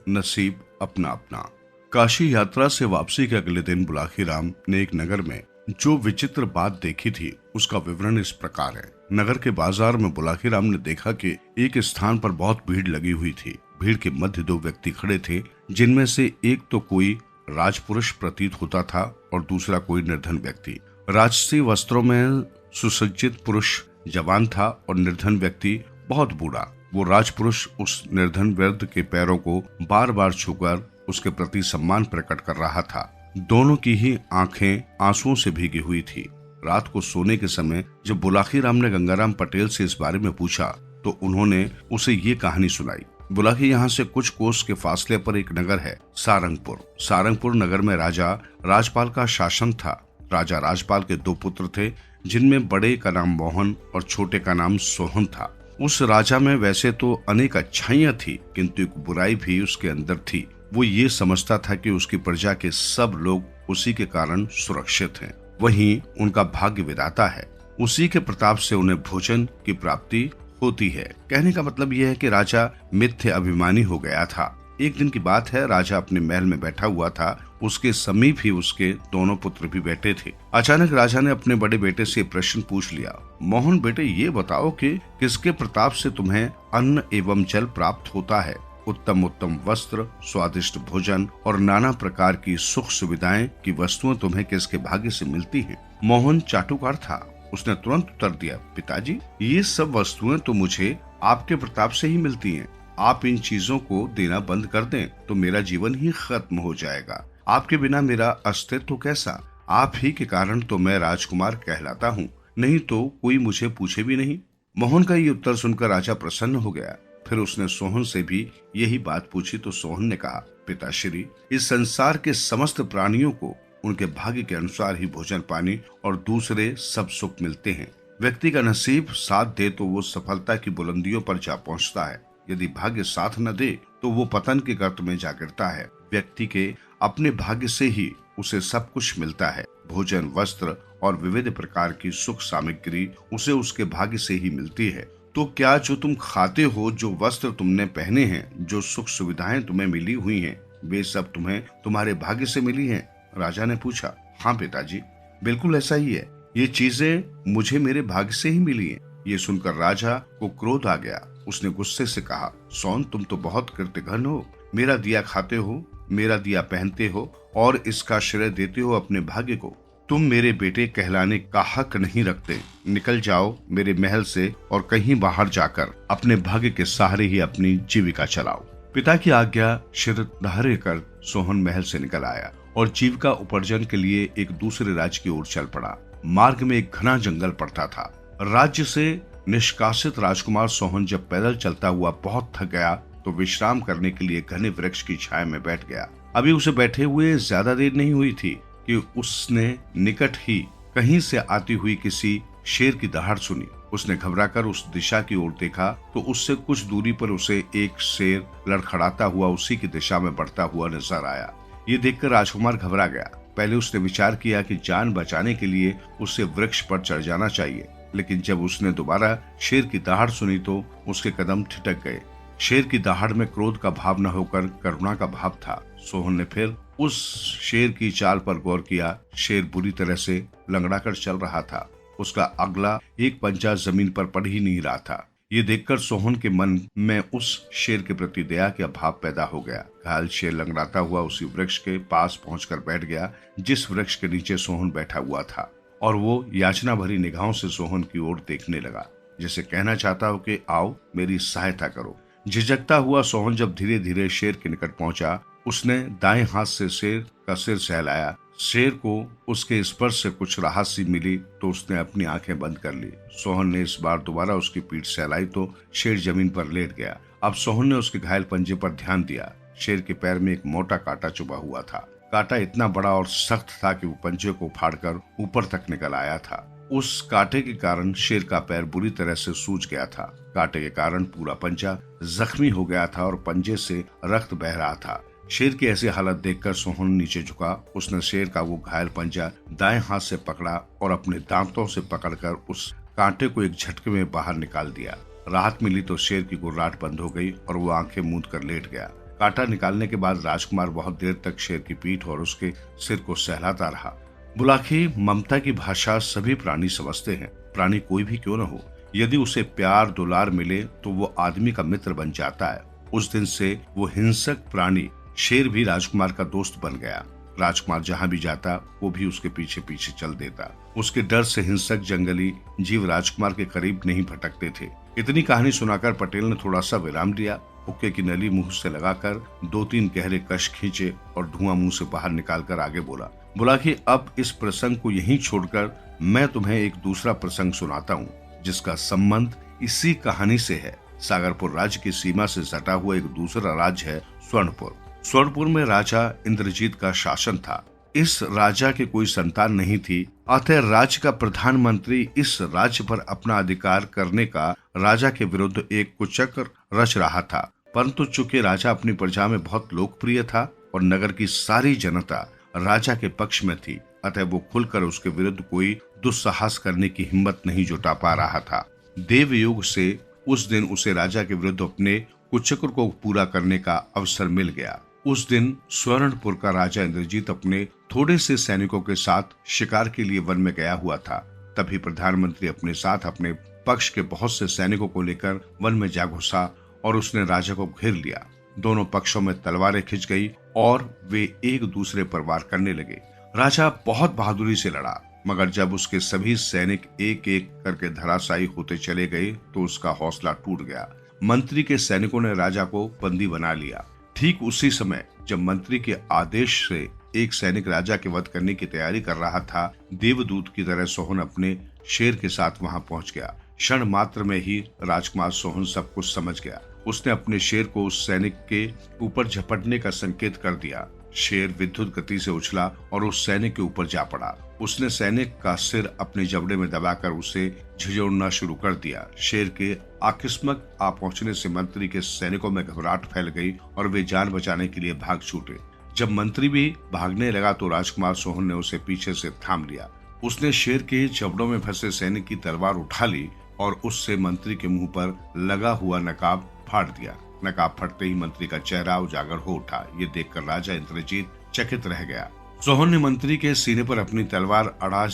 नसीब अपना अपना। काशी यात्रा से वापसी के अगले दिन बुलाखीराम ने एक नगर में जो विचित्र बात देखी थी उसका विवरण इस प्रकार है। नगर के बाजार में बुलाखीराम ने देखा कि एक स्थान पर बहुत भीड़ लगी हुई थी। भीड़ के मध्य दो व्यक्ति खड़े थे, जिनमें से एक तो कोई राजपुरुष प्रतीत होता था और दूसरा कोई निर्धन व्यक्ति। राजसी वस्त्रों में सुसज्जित पुरुष जवान था और निर्धन व्यक्ति बहुत बूढ़ा। वो राजपुरुष उस निर्धन वृद्ध के पैरों को बार बार छूकर उसके प्रति सम्मान प्रकट कर रहा था। दोनों की ही आंखें आंसुओं से भीगी हुई थी। रात को सोने के समय जब बुलाखीराम ने गंगाराम पटेल से इस बारे में पूछा तो उन्होंने उसे ये कहानी सुनाई। बुलाखी यहाँ से कुछ कोस के फासले पर एक नगर है, सारंगपुर। सारंगपुर नगर में राजा राजपाल का शासन था। राजा राजपाल के दो पुत्र थे, जिनमें बड़े का नाम मोहन और छोटे का नाम सोहन था। उस राजा में वैसे तो अनेक अच्छाइयां थी, किंतु एक बुराई भी उसके अंदर थी। वो ये समझता था कि उसकी प्रजा के सब लोग उसी के कारण सुरक्षित हैं। वहीं उनका भाग्य विधाता है। उसी के प्रताप से उन्हें भोजन की प्राप्ति होती है। कहने का मतलब यह है कि राजा मिथ्य अभिमानी हो गया था। एक दिन की बात है, राजा अपने महल में बैठा हुआ था। उसके समीप ही उसके दोनों पुत्र भी बैठे थे। अचानक राजा ने अपने बड़े बेटे से प्रश्न पूछ लिया, मोहन बेटे, ये बताओ कि किसके प्रताप से तुम्हें अन्न एवं जल प्राप्त होता है? उत्तम उत्तम वस्त्र, स्वादिष्ट भोजन और नाना प्रकार की सुख सुविधाएं की वस्तुएं तुम्हें किसके भाग्य से मिलती हैं? मोहन चाटुकार था। उसने तुरंत उत्तर दिया, पिताजी, ये सब वस्तुएं तो मुझे आपके प्रताप से ही मिलती हैं। आप इन चीजों को देना बंद कर दें तो मेरा जीवन ही खत्म हो जाएगा। आपके बिना मेरा अस्तित्व कैसा? आप ही के कारण तो मैं राजकुमार कहलाता हूँ, नहीं तो कोई मुझे पूछे भी नहीं। मोहन का ये उत्तर सुनकर राजा प्रसन्न हो गया। फिर उसने सोहन से भी यही बात पूछी तो सोहन ने कहा, पिताश्री, इस संसार के समस्त प्राणियों को उनके भाग्य के अनुसार ही भोजन पानी और दूसरे सब सुख मिलते हैं। व्यक्ति का नसीब साथ दे तो वो सफलता की बुलंदियों पर जा पहुंचता है। यदि भाग्य साथ न दे तो वो पतन के गर्त में जा गिरता है। व्यक्ति के अपने भाग्य से ही उसे सब कुछ मिलता है। भोजन, वस्त्र और विविध प्रकार की सुख सामग्री उसे उसके भाग्य से ही मिलती है। तो क्या जो तुम खाते हो, जो वस्त्र तुमने पहने हैं, जो सुख सुविधाएं तुम्हें मिली हुई हैं, वे सब तुम्हें तुम्हारे भाग्य से मिली हैं? राजा ने पूछा। हाँ पिताजी, बिल्कुल ऐसा ही है। ये चीजें मुझे मेरे भाग्य से ही मिली हैं। ये सुनकर राजा को क्रोध आ गया। उसने गुस्से से कहा, सोन, तुम तो बहुत कृतघ्न हो। मेरा दिया खाते हो, मेरा दिया पहनते हो और इसका श्रेय देते हो अपने भाग्य को। तुम मेरे बेटे कहलाने का हक नहीं रखते। निकल जाओ मेरे महल से और कहीं बाहर जाकर अपने भाग्य के सहारे ही अपनी जीविका चलाओ। पिता की आज्ञा शिर धारे कर सोहन महल से निकल आया और जीविका उपार्जन के लिए एक दूसरे राज्य की ओर चल पड़ा। मार्ग में एक घना जंगल पड़ता था। राज्य से निष्कासित राजकुमार सोहन जब पैदल चलता हुआ बहुत थक गया तो विश्राम करने के लिए घने वृक्ष की छाया में बैठ गया। अभी उसे बैठे हुए ज्यादा देर नहीं हुई थी कि उसने निकट ही कहीं से आती हुई किसी शेर की दहाड़ सुनी। उसने घबराकर उस दिशा की ओर देखा तो उससे कुछ दूरी पर उसे एक शेर लड़खड़ाता हुआ उसी की दिशा में बढ़ता हुआ नजर आया। ये देखकर राजकुमार घबरा गया। पहले उसने विचार किया कि जान बचाने के लिए उसे वृक्ष पर चढ़ जाना चाहिए, लेकिन जब उसने दोबारा शेर की दहाड़ सुनी तो उसके कदम ठिठक गए। शेर की दहाड़ में क्रोध का भाव न होकर करुणा का भाव था। सोहन ने फिर उस शेर की चाल पर गौर किया। शेर बुरी तरह से लंगड़ाकर चल रहा था। उसका अगला एक पंजा जमीन पर पड़ ही नहीं रहा था। ये देखकर सोहन के मन में उस शेर के प्रति दया का भाव पैदा हो गया। घायल शेर लंगड़ाता हुआ उसी वृक्ष के पास पहुंचकर बैठ गया जिस वृक्ष के नीचे सोहन बैठा हुआ था, और वो याचना भरी निगाहों से सोहन की ओर देखने लगा, जैसे कहना चाहता हो कि आओ मेरी सहायता करो। झिझकता हुआ सोहन जब धीरे धीरे शेर के निकट पहुंचा, उसने दाएं हाथ से शेर का सिर सहलाया। शेर को उसके स्पर्श से कुछ राहत सी मिली तो उसने अपनी आंखें बंद कर ली। सोहन ने इस बार दोबारा उसकी पीठ सहलाई तो शेर जमीन पर लेट गया। अब सोहन ने उसके घायल पंजे पर ध्यान दिया। शेर के पैर में एक मोटा कांटा चुभा हुआ था। कांटा इतना बड़ा और सख्त था कि वो पंजे को फाड़कर ऊपर तक निकल आया था। उस कांटे के कारण शेर का पैर बुरी तरह से सूज गया था। कांटे के कारण पूरा पंजा जख्मी हो गया था और पंजे से रक्त बह रहा था। शेर की ऐसी हालत देखकर सोहन नीचे झुका। उसने शेर का वो घायल पंजा दाएं हाथ से पकड़ा और अपने दांतों से पकड़कर उस कांटे को एक झटके में बाहर निकाल दिया। राहत मिली तो शेर की गुर्राहट बंद हो गई और वो आंखें मूंद कर लेट गया। कांटा निकालने के बाद राजकुमार बहुत देर तक शेर की पीठ और उसके सिर को सहलाता रहा। बुलाखी, ममता की भाषा सभी प्राणी समझते हैं। प्राणी कोई भी क्यों न हो, यदि उसे प्यार दुलार मिले तो वो आदमी का मित्र बन जाता है। उस दिन से वो हिंसक प्राणी शेर भी राजकुमार का दोस्त बन गया। राजकुमार जहाँ भी जाता वो भी उसके पीछे पीछे चल देता। उसके डर से हिंसक जंगली जीव राजकुमार के करीब नहीं भटकते थे। इतनी कहानी सुनाकर पटेल ने थोड़ा सा विराम दिया। हुक्के की नली मुंह से लगाकर 2-3 गहरे कश खींचे और धुआं मुंह से बाहर निकालकर आगे बोला कि अब इस प्रसंग को यहीं छोड़कर मैं तुम्हें एक दूसरा प्रसंग सुनाता हूँ, जिसका संबंध इसी कहानी से है। सागरपुर राज्य की सीमा से सटा हुआ एक दूसरा राज्य है स्वर्णपुर। स्वर्णपुर में राजा इंद्रजीत का शासन था। इस राजा के कोई संतान नहीं थी, अतः राज्य का प्रधानमंत्री इस राज्य पर अपना अधिकार करने का राजा के विरुद्ध एक कुचक्र रच रहा था। परंतु चूंकि राजा अपनी प्रजा में बहुत लोकप्रिय था और नगर की सारी जनता राजा के पक्ष में थी, अतः वो खुलकर उसके विरुद्ध कोई दुस्साहस करने की हिम्मत नहीं जुटा पा रहा था। देवयोग से उस दिन उसे राजा के विरुद्ध अपने कुचक्र को पूरा करने का अवसर मिल गया। उस दिन स्वर्णपुर का राजा इंद्रजीत अपने थोड़े से सैनिकों के साथ शिकार के लिए वन में गया हुआ था। तभी प्रधानमंत्री अपने साथ अपने पक्ष के बहुत से सैनिकों को लेकर वन में जा घुसा और उसने राजा को घेर लिया। दोनों पक्षों में तलवारें खिंच गई और वे एक दूसरे पर वार करने लगे। राजा बहुत बहादुरी से लड़ा, मगर जब उसके सभी सैनिक एक एक करके धराशायी होते चले गए तो उसका हौसला टूट गया। मंत्री के सैनिकों ने राजा को बंदी बना लिया। ठीक उसी समय जब मंत्री के आदेश से एक सैनिक राजा के वध करने की तैयारी कर रहा था, देवदूत की तरह सोहन अपने शेर के साथ वहां पहुंच गया। क्षण मात्र में ही राजकुमार सोहन सब कुछ समझ गया। उसने अपने शेर को उस सैनिक के ऊपर झपटने का संकेत कर दिया। शेर विद्युत गति से उछला और उस सैनिक के ऊपर जा पड़ा। उसने सैनिक का सिर अपने जबड़े में दबाकर उसे झिझोड़ना शुरू कर दिया। शेर के आकस्मिक आ पहुंचने से मंत्री के सैनिकों में घबराहट फैल गई और वे जान बचाने के लिए भाग छूटे। जब मंत्री भी भागने लगा तो राजकुमार सोहन ने उसे पीछे से थाम लिया। उसने शेर के जबड़ों में फंसे सैनिक की तलवार उठा ली और उससे मंत्री के मुंह पर लगा हुआ नकाब फाड़ दिया। नकाब फटते ही मंत्री का चेहरा उजागर हो उठा। ये देखकर राजा इंद्रजीत चकित रह गया। सोहन ने मंत्री के सीने पर अपनी तलवार अड़ा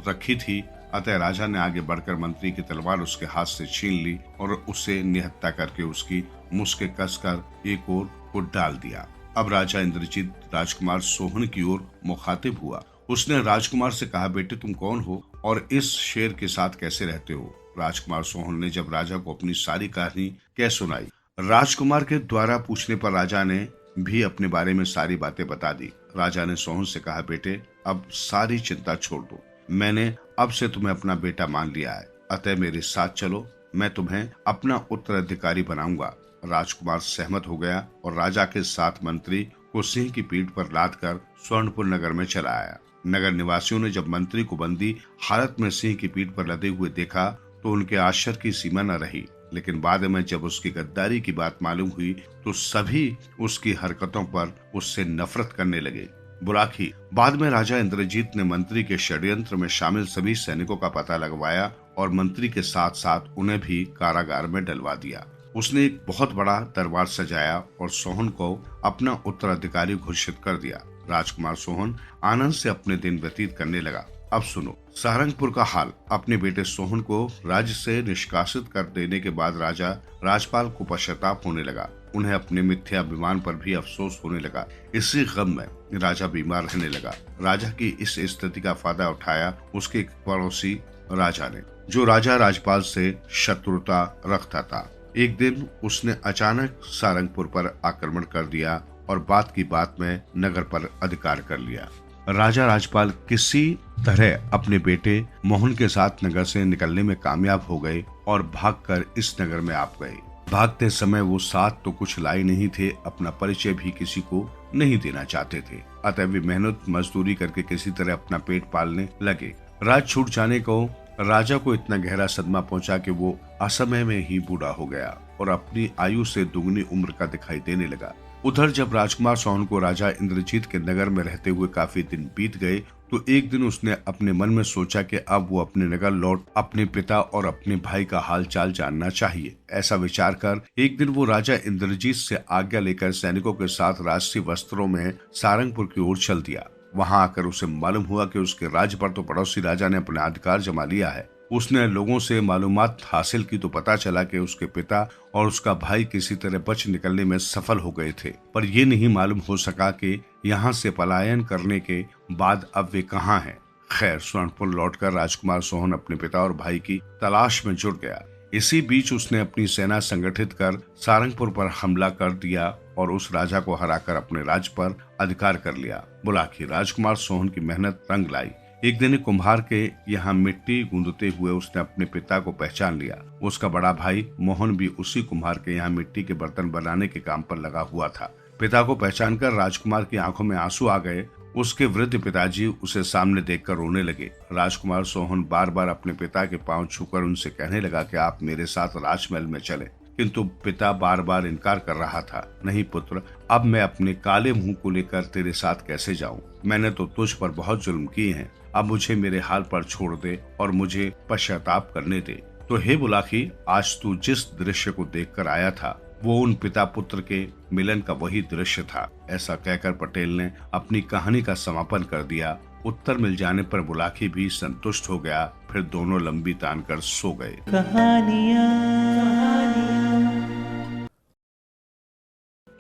रखी थी, अतः राजा ने आगे बढ़कर मंत्री की तलवार उसके हाथ से छीन ली और उसे निहत्था करके उसकी मुस्के कसकर एक ओर को डाल दिया। अब राजा इंद्रजीत राजकुमार सोहन की ओर मुखातिब हुआ। उसने राजकुमार से कहा, बेटे तुम कौन हो और इस शेर के साथ कैसे रहते हो? राजकुमार सोहन ने जब राजा को अपनी सारी कहानी कह सुनाई, राजकुमार के द्वारा पूछने पर राजा ने भी अपने बारे में सारी बातें बता दी। राजा ने सोहन से कहा, बेटे अब सारी चिंता छोड़ दो, मैंने अब से तुम्हें अपना बेटा मान लिया है, अतः मेरे साथ चलो, मैं तुम्हें अपना उत्तराधिकारी बनाऊंगा। राजकुमार सहमत हो गया और राजा के साथ मंत्री को सिंह की पीठ पर लाद कर स्वर्णपुर नगर में चला आया। नगर निवासियों ने जब मंत्री को बंदी हालत में सिंह की पीठ पर लदे हुए देखा तो उनके आश्चर्य की सीमा न रही, लेकिन बाद में जब उसकी गद्दारी की बात मालूम हुई तो सभी उसकी हरकतों पर उससे नफरत करने लगे। बुलाखी। बाद में राजा इंद्रजीत ने मंत्री के षड्यंत्र में शामिल सभी सैनिकों का पता लगवाया और मंत्री के साथ साथ उन्हें भी कारागार में डलवा दिया। उसने एक बहुत बड़ा दरबार सजाया और सोहन को अपना उत्तराधिकारी घोषित कर दिया। राजकुमार सोहन आनंद से अपने दिन व्यतीत करने लगा। अब सुनो सारंगपुर का हाल। अपने बेटे सोहन को राज्य से निष्कासित कर देने के बाद राजा राजपाल को पश्चाताप होने लगा। उन्हें अपने मिथ्याभिमान पर भी अफसोस होने लगा। इसी गम में राजा बीमार रहने लगा। राजा की इस स्थिति का फायदा उठाया उसके एक पड़ोसी राजा ने, जो राजा राजपाल से शत्रुता रखता था। एक दिन उसने अचानक सारंगपुर पर आक्रमण कर दिया और बात की बात में नगर पर अधिकार कर लिया। राजा राजपाल किसी तरह अपने बेटे मोहन के साथ नगर से निकलने में कामयाब हो गए और भागकर इस नगर में आ गए। भागते समय वो साथ तो कुछ लाए नहीं थे, अपना परिचय भी किसी को नहीं देना चाहते थे, अतः वे मेहनत मजदूरी करके किसी तरह अपना पेट पालने लगे। राज छूट जाने को राजा को इतना गहरा सदमा पहुंचा कि वो असमय में ही बूढ़ा हो गया और अपनी आयु से दुगनी उम्र का दिखाई देने लगा। उधर जब राजकुमार सोहन को राजा इंद्रजीत के नगर में रहते हुए काफी दिन बीत गए तो एक दिन उसने अपने मन में सोचा कि अब वो अपने नगर लौट अपने पिता और अपने भाई का हाल चाल जानना चाहिए। ऐसा विचार कर एक दिन वो राजा इंद्रजीत से आज्ञा लेकर सैनिकों के साथ राजसी वस्त्रों में सारंगपुर की ओर चल दिया। वहां आकर उसे मालूम हुआ कि उसके राज्य पर तो पड़ोसी राजा ने अपना अधिकार जमा लिया है। उसने लोगों से मालूमात हासिल की तो पता चला कि उसके पिता और उसका भाई किसी तरह बच निकलने में सफल हो गए थे, पर यह नहीं मालूम हो सका कि यहाँ से पलायन करने के बाद अब वे कहाँ हैं। खैर स्वर्णपुर लौटकर राजकुमार सोहन अपने पिता और भाई की तलाश में जुट गया। इसी बीच उसने अपनी सेना संगठित कर सारंगपुर पर हमला कर दिया और उस राजा को हराकर अपने राज्य पर अधिकार कर लिया। बुलाखी। राजकुमार सोहन की मेहनत रंग लाई। एक दिन कुम्हार के यहाँ मिट्टी गूंदते हुए उसने अपने पिता को पहचान लिया। उसका बड़ा भाई मोहन भी उसी कुम्हार के यहाँ मिट्टी के बर्तन बनाने के काम पर लगा हुआ था। पिता को पहचानकर राजकुमार की आंखों में आंसू आ गए। उसके वृद्ध पिताजी उसे सामने देखकर रोने लगे। राजकुमार सोहन बार बार अपने पिता के पांव छूकर उनसे कहने लगा कि आप मेरे साथ राजमहल में चले, किंतु पिता बार बार इनकार कर रहा था। नहीं पुत्र, अब मैं अपने काले मुंह को लेकर तेरे साथ कैसे जाऊं? मैंने तो तुझ पर बहुत जुल्म किए हैं, अब मुझे मेरे हाल पर छोड़ दे और मुझे पश्चाताप करने दे। तो हे बुलाखी, आज तू जिस दृश्य को देखकर आया था वो उन पिता पुत्र के मिलन का वही दृश्य था। ऐसा कहकर पटेल ने अपनी कहानी का समापन कर दिया। उत्तर मिल जाने पर बुलाखी भी संतुष्ट हो गया। फिर दोनों लंबी तान कर सो गए।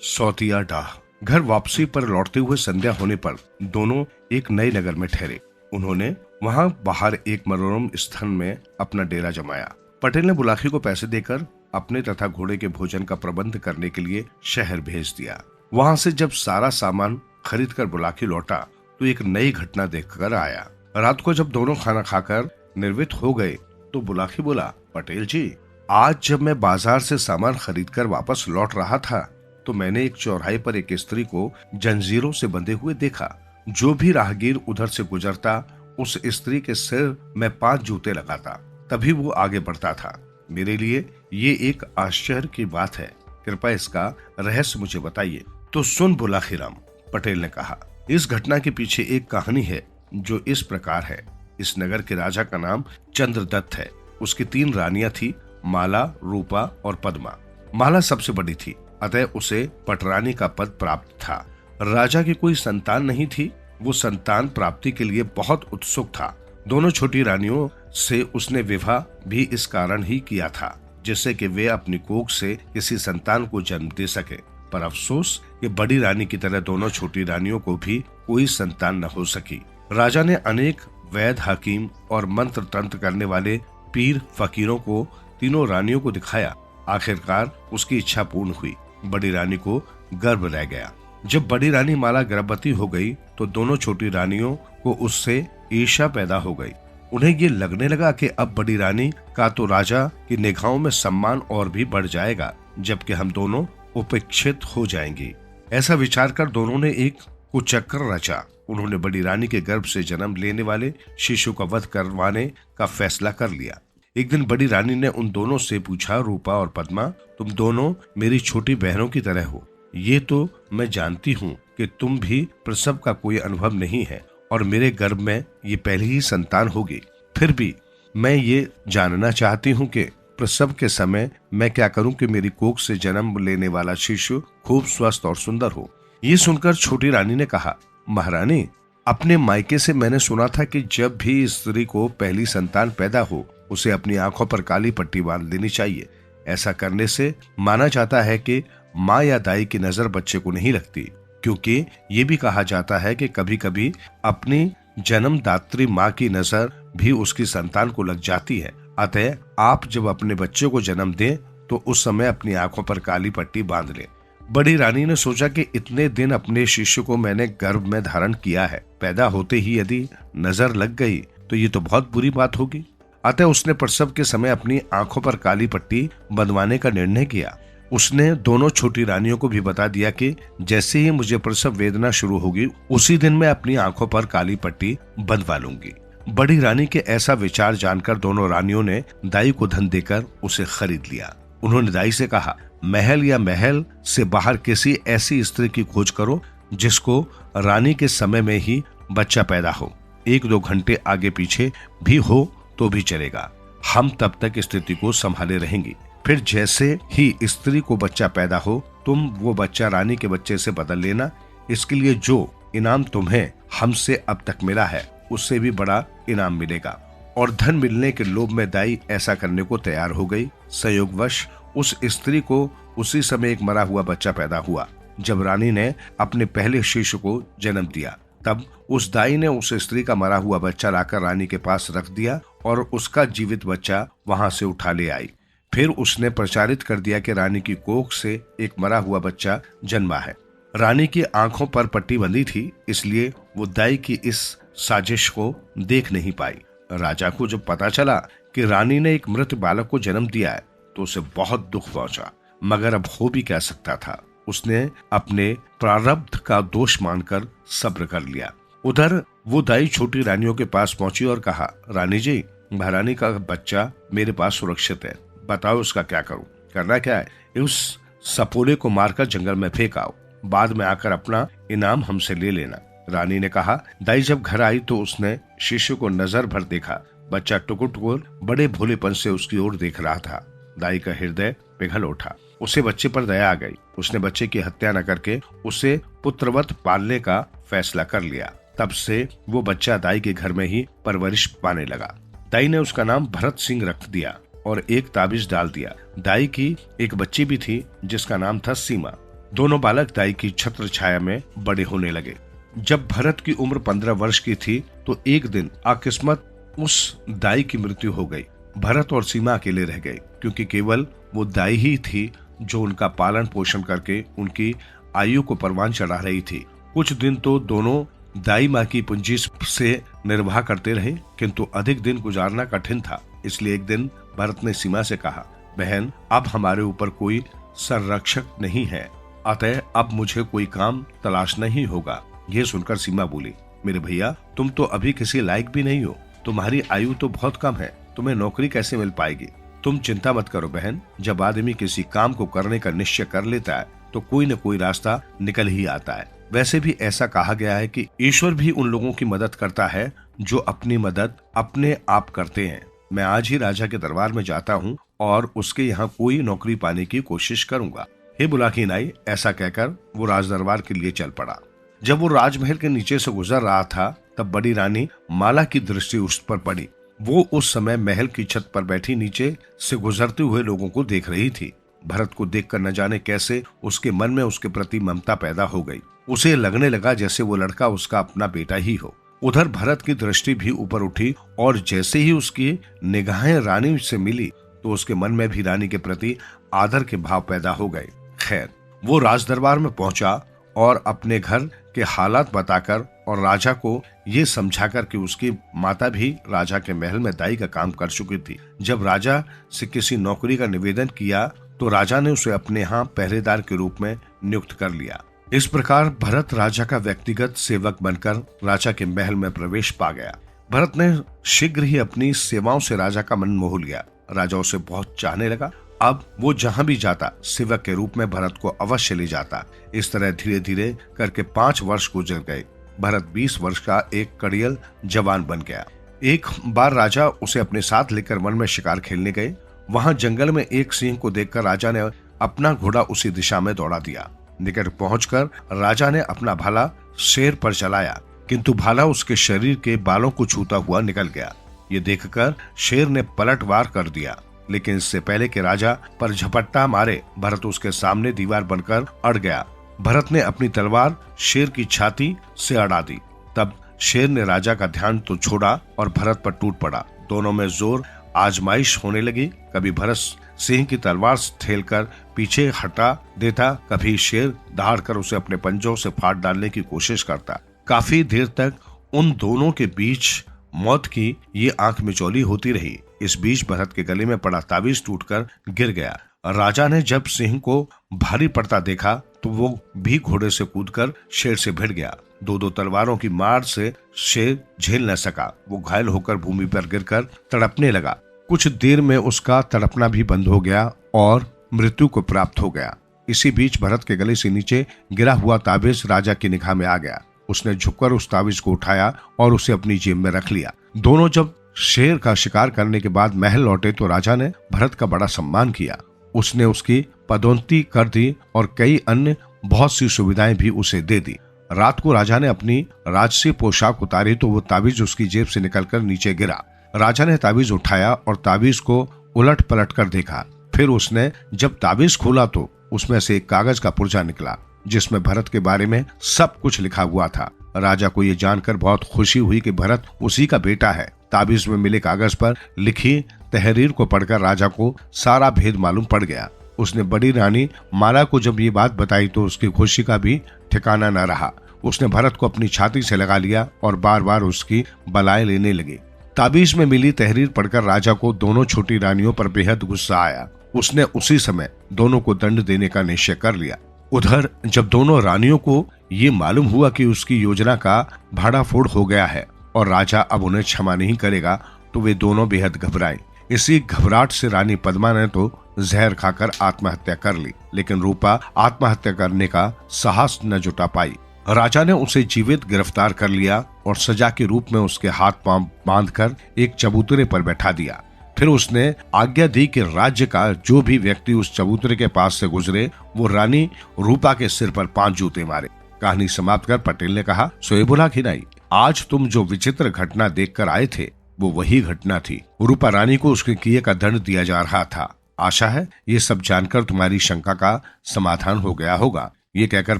सौतिया डाह। घर वापसी पर लौटते हुए संध्या होने पर दोनों एक नए नगर में ठहरे। उन्होंने वहां बाहर एक मनोरम स्थान में अपना डेरा जमाया। पटेल ने बुलाखी को पैसे देकर अपने तथा घोड़े के भोजन का प्रबंध करने के लिए शहर भेज दिया। वहां से जब सारा सामान खरीद कर बुलाखी लौटा तो एक नई घटना देखकर आया। रात को जब दोनों खाना खाकर निर्वित हो गए तो बुलाखी बोला, पटेल जी, आज जब मैं बाजार से सामान खरीद कर वापस लौट रहा था तो मैंने एक चौराहे पर एक स्त्री को जंजीरों से बंधे हुए देखा। जो भी राहगीर उधर से गुजरता उस स्त्री के सिर में 5 जूते लगाता, तभी वो आगे बढ़ता था। मेरे लिए ये एक आश्चर्य की बात है, कृपया इसका रहस्य मुझे बताइए। तो सुन बुलाखीराम, पटेल ने कहा, इस घटना के पीछे एक कहानी है जो इस प्रकार है। इस नगर के राजा का नाम चंद्रदत्त है। उसकी 3 रानियां थी, माला, रूपा और पद्मा। माला सबसे बड़ी थी, अतः उसे पटरानी का पद प्राप्त था। राजा की कोई संतान नहीं थी, वो संतान प्राप्ति के लिए बहुत उत्सुक था। दोनों छोटी रानियों से उसने विवाह भी इस कारण ही किया था, जिससे कि वे अपनी कोख से किसी संतान को जन्म दे सके। पर अफसोस ये बड़ी रानी की तरह दोनों छोटी रानियों को भी कोई संतान न हो सकी। राजा ने अनेक वैद्य, हकीम और मंत्र तंत्र करने वाले पीर फकीरों को तीनों रानियों को दिखाया। आखिरकार उसकी इच्छा पूर्ण हुई। बड़ी रानी को गर्भ रह गया। जब बड़ी रानी माला गर्भवती हो गई तो दोनों छोटी रानियों को उससे ईर्ष्या पैदा हो गई। उन्हें ये लगने लगा कि अब बड़ी रानी का तो राजा की निगाहों में सम्मान और भी बढ़ जाएगा, जबकि हम दोनों उपेक्षित हो जाएंगे। ऐसा विचार कर दोनों ने एक कुचक्र रचा। उन्होंने बड़ी रानी के गर्भ से जन्म लेने वाले शिशु का वध करवाने का फैसला कर लिया। एक दिन बड़ी रानी ने उन दोनों से पूछा, रूपा और पद्मा, तुम दोनों मेरी छोटी बहनों की तरह हो। ये तो मैं जानती हूँ कि तुम भी प्रसव का कोई अनुभव नहीं है और मेरे गर्भ में ये पहली ही संतान होगी। फिर भी मैं ये जानना चाहती हूँ कि प्रसव के समय मैं क्या करूँ कि मेरी कोख से जन्म लेने वाला शिशु खूब स्वस्थ और सुंदर हो। ये सुनकर छोटी रानी ने कहा, महारानी, अपने मायके से मैंने सुना था कि जब भी स्त्री को पहली संतान पैदा हो उसे अपनी आंखों पर काली पट्टी बांध देनी चाहिए। ऐसा करने से माना जाता है कि माँ या दाई की नजर बच्चे को नहीं लगती, क्योंकि ये भी कहा जाता है कि कभी कभी अपनी जन्मदात्री माँ की नजर भी उसकी संतान को लग जाती है। अतः आप जब अपने बच्चे को जन्म दें तो उस समय अपनी आंखों पर काली पट्टी बांध लें। बड़ी रानी ने सोचा कि इतने दिन अपने शिशु को मैंने गर्भ में धारण किया है, पैदा होते ही यदि नजर लग गई तो ये तो बहुत बुरी बात होगी। अतः उसने प्रसव के समय अपनी आंखों पर काली पट्टी बंधवाने का निर्णय किया। उसने दोनों छोटी रानियों को भी बता दिया कि जैसे ही मुझे प्रसव वेदना शुरू होगी उसी दिन मैं अपनी आंखों पर काली पट्टी बंधवा लूंगी। बड़ी रानी के ऐसा विचार जानकर दोनों रानियों ने दाई को धन देकर उसे खरीद लिया। उन्होंने दाई से कहा, महल या महल से बाहर किसी ऐसी स्त्री की खोज करो जिसको रानी के समय में ही बच्चा पैदा हो। 1-2 घंटे आगे पीछे भी हो तो भी चलेगा। हम तब तक स्थिति को संभाले रहेंगे। फिर जैसे ही स्त्री को बच्चा पैदा हो तुम वो बच्चा रानी के बच्चे से बदल लेना। इसके लिए जो इनाम तुम्हें हमसे अब तक मिला है उससे भी बड़ा इनाम मिलेगा। और धन मिलने के लोभ में दाई ऐसा करने को तैयार हो गई। संयोगवश उस स्त्री को उसी समय एक मरा हुआ बच्चा पैदा हुआ। जब रानी ने अपने पहले शिशु को जन्म दिया तब उस दाई ने उस स्त्री का मरा हुआ बच्चा लाकर रानी के पास रख दिया और उसका जीवित बच्चा वहां से उठा ले आई। फिर उसने प्रचारित कर दिया कि रानी की कोख से एक मरा हुआ बच्चा जन्मा है। रानी की आंखों पर पट्टी बंधी थी, इसलिए वो दाई की इस साजिश को देख नहीं पाई। राजा को जब पता चला कि रानी ने एक मृत बालक को जन्म दिया है तो उसे बहुत दुख पहुंचा, मगर अब हो भी क्या सकता था। उसने अपने प्रारब्ध का दोष मानकर सब्र कर लिया। उधर वो दाई छोटी रानियों के पास पहुंची और कहा, रानी जी, महारानी का बच्चा मेरे पास सुरक्षित है, बताओ उसका क्या करूं? करना क्या है? उस सपोले को मारकर जंगल में फेंक आओ, बाद में आकर अपना इनाम हमसे ले लेना। रानी ने कहा। दाई जब घर आई तो उसने शिशु को नजर भर देखा। बच्चा टुकुर टुकुर बड़े भोलेपन से उसकी ओर देख रहा था। दाई का हृदय पिघल उठा। उसे बच्चे पर दया आ गई। उसने बच्चे की हत्या न करके उसे पुत्रवत पालने का फैसला कर लिया। तब से वो बच्चा दाई के घर में ही परवरिश पाने लगा। दाई ने उसका नाम भरत सिंह रख दिया और एक ताबीज डाल दिया। दाई की एक बच्ची भी थी जिसका नाम था सीमा। दोनों बालक दाई की छत्र छाया में बड़े होने लगे। जब भरत की उम्र 15 वर्ष की थी तो एक दिन अकस्मात उस दाई की मृत्यु हो गई। भरत और सीमा अकेले रह गए, क्योंकि केवल वो दाई ही थी जो उनका पालन पोषण करके उनकी आयु को परवान चढ़ा रही थी। कुछ दिन तो दोनों दाई माँ की पूंजी से निर्वाह करते रहे, किंतु अधिक दिन गुजारना कठिन था। इसलिए एक दिन भरत ने सीमा से कहा, बहन, अब हमारे ऊपर कोई संरक्षक नहीं है, अतः अब मुझे कोई काम तलाशना ही होगा। यह सुनकर सीमा बोली, मेरे भैया, तुम तो अभी किसी लायक भी नहीं हो, तुम्हारी आयु तो बहुत कम है, तुम्हें नौकरी कैसे मिल पाएगी। तुम चिंता मत करो बहन, जब आदमी किसी काम को करने का निश्चय कर लेता है तो कोई न कोई रास्ता निकल ही आता है। वैसे भी ऐसा कहा गया है कि ईश्वर भी उन लोगों की मदद करता है जो अपनी मदद अपने आप करते हैं। मैं आज ही राजा के दरबार में जाता हूँ और उसके यहाँ कोई नौकरी पाने की कोशिश करूंगा। हे बुलाकी नाई, ऐसा कहकर वो राज दरबार के लिए चल पड़ा। जब वो राजमहल के नीचे से गुजर रहा था तब बड़ी रानी माला की दृष्टि उस पर पड़ी। वो उस समय महल की छत पर बैठी नीचे से गुजरते हुए लोगों को देख रही थी। भरत को देखकर न जाने कैसे उसके मन में उसके प्रति ममता पैदा हो गई। उसे लगने लगा जैसे वो लड़का उसका अपना बेटा ही हो। उधर भरत की दृष्टि भी ऊपर उठी और जैसे ही उसकी निगाहें रानी से मिली तो उसके मन में भी रानी के प्रति आदर के भाव पैदा हो गए। खैर, वो राजदरबार में पहुंचा और अपने घर के हालात बताकर और राजा को ये समझाकर कि उसकी माता भी राजा के महल में दाई का काम कर चुकी थी। जब राजा से किसी नौकरी का निवेदन किया तो राजा ने उसे अपने यहाँ पहरेदार के रूप में नियुक्त कर लिया। इस प्रकार भरत राजा का व्यक्तिगत सेवक बनकर राजा के महल में प्रवेश पा गया। भरत ने शीघ्र ही अपनी सेवाओं से राजा का मन मोह लिया। राजा उसे बहुत चाहने लगा। अब वो जहां भी जाता सेवक के रूप में भरत को अवश्य ले जाता। इस तरह धीरे धीरे करके 5 वर्ष गुजर गए। भरत 20 वर्ष का एक कड़ियल जवान बन गया। एक बार राजा उसे अपने साथ लेकर वन में शिकार खेलने गए। वहां जंगल में एक सिंह को देखकर राजा ने अपना घोड़ा उसी दिशा में दौड़ा दिया। निकट पहुंचकर राजा ने अपना भाला शेर पर चलाया, किंतु भाला उसके शरीर के बालों को छूता हुआ निकल गया। ये देखकर शेर ने पलटवार कर दिया, लेकिन इससे पहले कि राजा पर झपट्टा मारे भरत उसके सामने दीवार बनकर अड़ गया। भरत ने अपनी तलवार शेर की छाती से अड़ा दी। तब शेर ने राजा का ध्यान तो छोड़ा और भरत पर टूट पड़ा। दोनों में जोर आजमाइश होने लगी। कभी भरत सिंह की तलवार ठेलकर पीछे हटा देता, कभी शेर दहाड़कर उसे अपने पंजों से फाड़ डालने की कोशिश करता। काफी देर तक उन दोनों के बीच मौत की ये आंख मिचौली होती रही। इस बीच भरत के गले में पड़ा ताबीज टूटकर गिर गया। राजा ने जब सिंह को भारी पड़ता देखा तो वो भी घोड़े से कूदकर शेर से भिड़ गया। दो तलवारों की मार से शेर झेल न सका। वो घायल होकर भूमि पर गिरकर तड़पने लगा। कुछ देर में उसका तड़पना भी बंद हो गया और मृत्यु को प्राप्त हो गया। इसी बीच भरत के गले से नीचे गिरा हुआ ताबीज राजा की निगाह में आ गया। उसने झुककर उस ताबीज को उठाया और उसे अपनी जेब में रख लिया। दोनों जब शेर का शिकार करने के बाद महल लौटे तो राजा ने भरत का बड़ा सम्मान किया। उसने उसकी पदोन्नति कर दी और कई अन्य बहुत सी सुविधाएं भी उसे दे दी। रात को राजा ने अपनी राजसी पोशाक उतारी तो वो ताबीज उसकी जेब से निकलकर नीचे गिरा। राजा ने ताबीज उठाया और ताबीज को उलट पलट कर देखा। फिर उसने जब ताबीज खोला तो उसमें से एक कागज का पुर्जा निकला जिसमें भरत के बारे में सब कुछ लिखा हुआ था। राजा को ये जानकर बहुत खुशी हुई कि भरत उसी का बेटा है। ताबीज में मिले कागज पर लिखी तहरीर को पढ़कर राजा को सारा भेद मालूम पड़ गया। उसने बड़ी रानी माला को जब ये बात बताई तो उसकी खुशी का भी ठिकाना न रहा। उसने भरत को अपनी छाती से लगा लिया और बार बार उसकी बलाएं लेने लगी। ताबीज में मिली तहरीर पढ़कर राजा को दोनों छोटी रानियों पर बेहद गुस्सा आया। उसने उसी समय दोनों को दंड देने का निश्चय कर लिया। उधर जब दोनों रानियों को ये मालूम हुआ कि उसकी योजना का भाड़ाफोड़ हो गया है और राजा अब उन्हें क्षमा नहीं करेगा तो वे दोनों बेहद घबराए। इसी घबराहट से रानी पद्मा ने तो जहर खाकर आत्महत्या कर ली, लेकिन रूपा आत्महत्या करने का साहस न जुटा पाई। राजा ने उसे जीवित गिरफ्तार कर लिया और सजा के रूप में उसके हाथ पांव बांधकर एक चबूतरे पर बैठा दिया। फिर उसने आज्ञा दी कि राज्य का जो भी व्यक्ति उस चबूतरे के पास से गुजरे वो रानी रूपा के सिर पर 5 जूते मारे। कहानी समाप्त कर पटेल ने कहा, सोएबुला खिनाई, आज तुम जो विचित्र घटना देखकर आए थे वो वही घटना थी। रूपा रानी को उसके किए का दंड दिया जा रहा था। आशा है ये सब जानकर तुम्हारी शंका का समाधान हो गया होगा। ये कहकर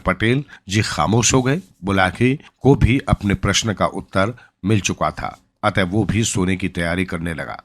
पटेल जी खामोश हो गए। बुलाकी को भी अपने प्रश्न का उत्तर मिल चुका था, अतः वो भी सोने की तैयारी करने लगा।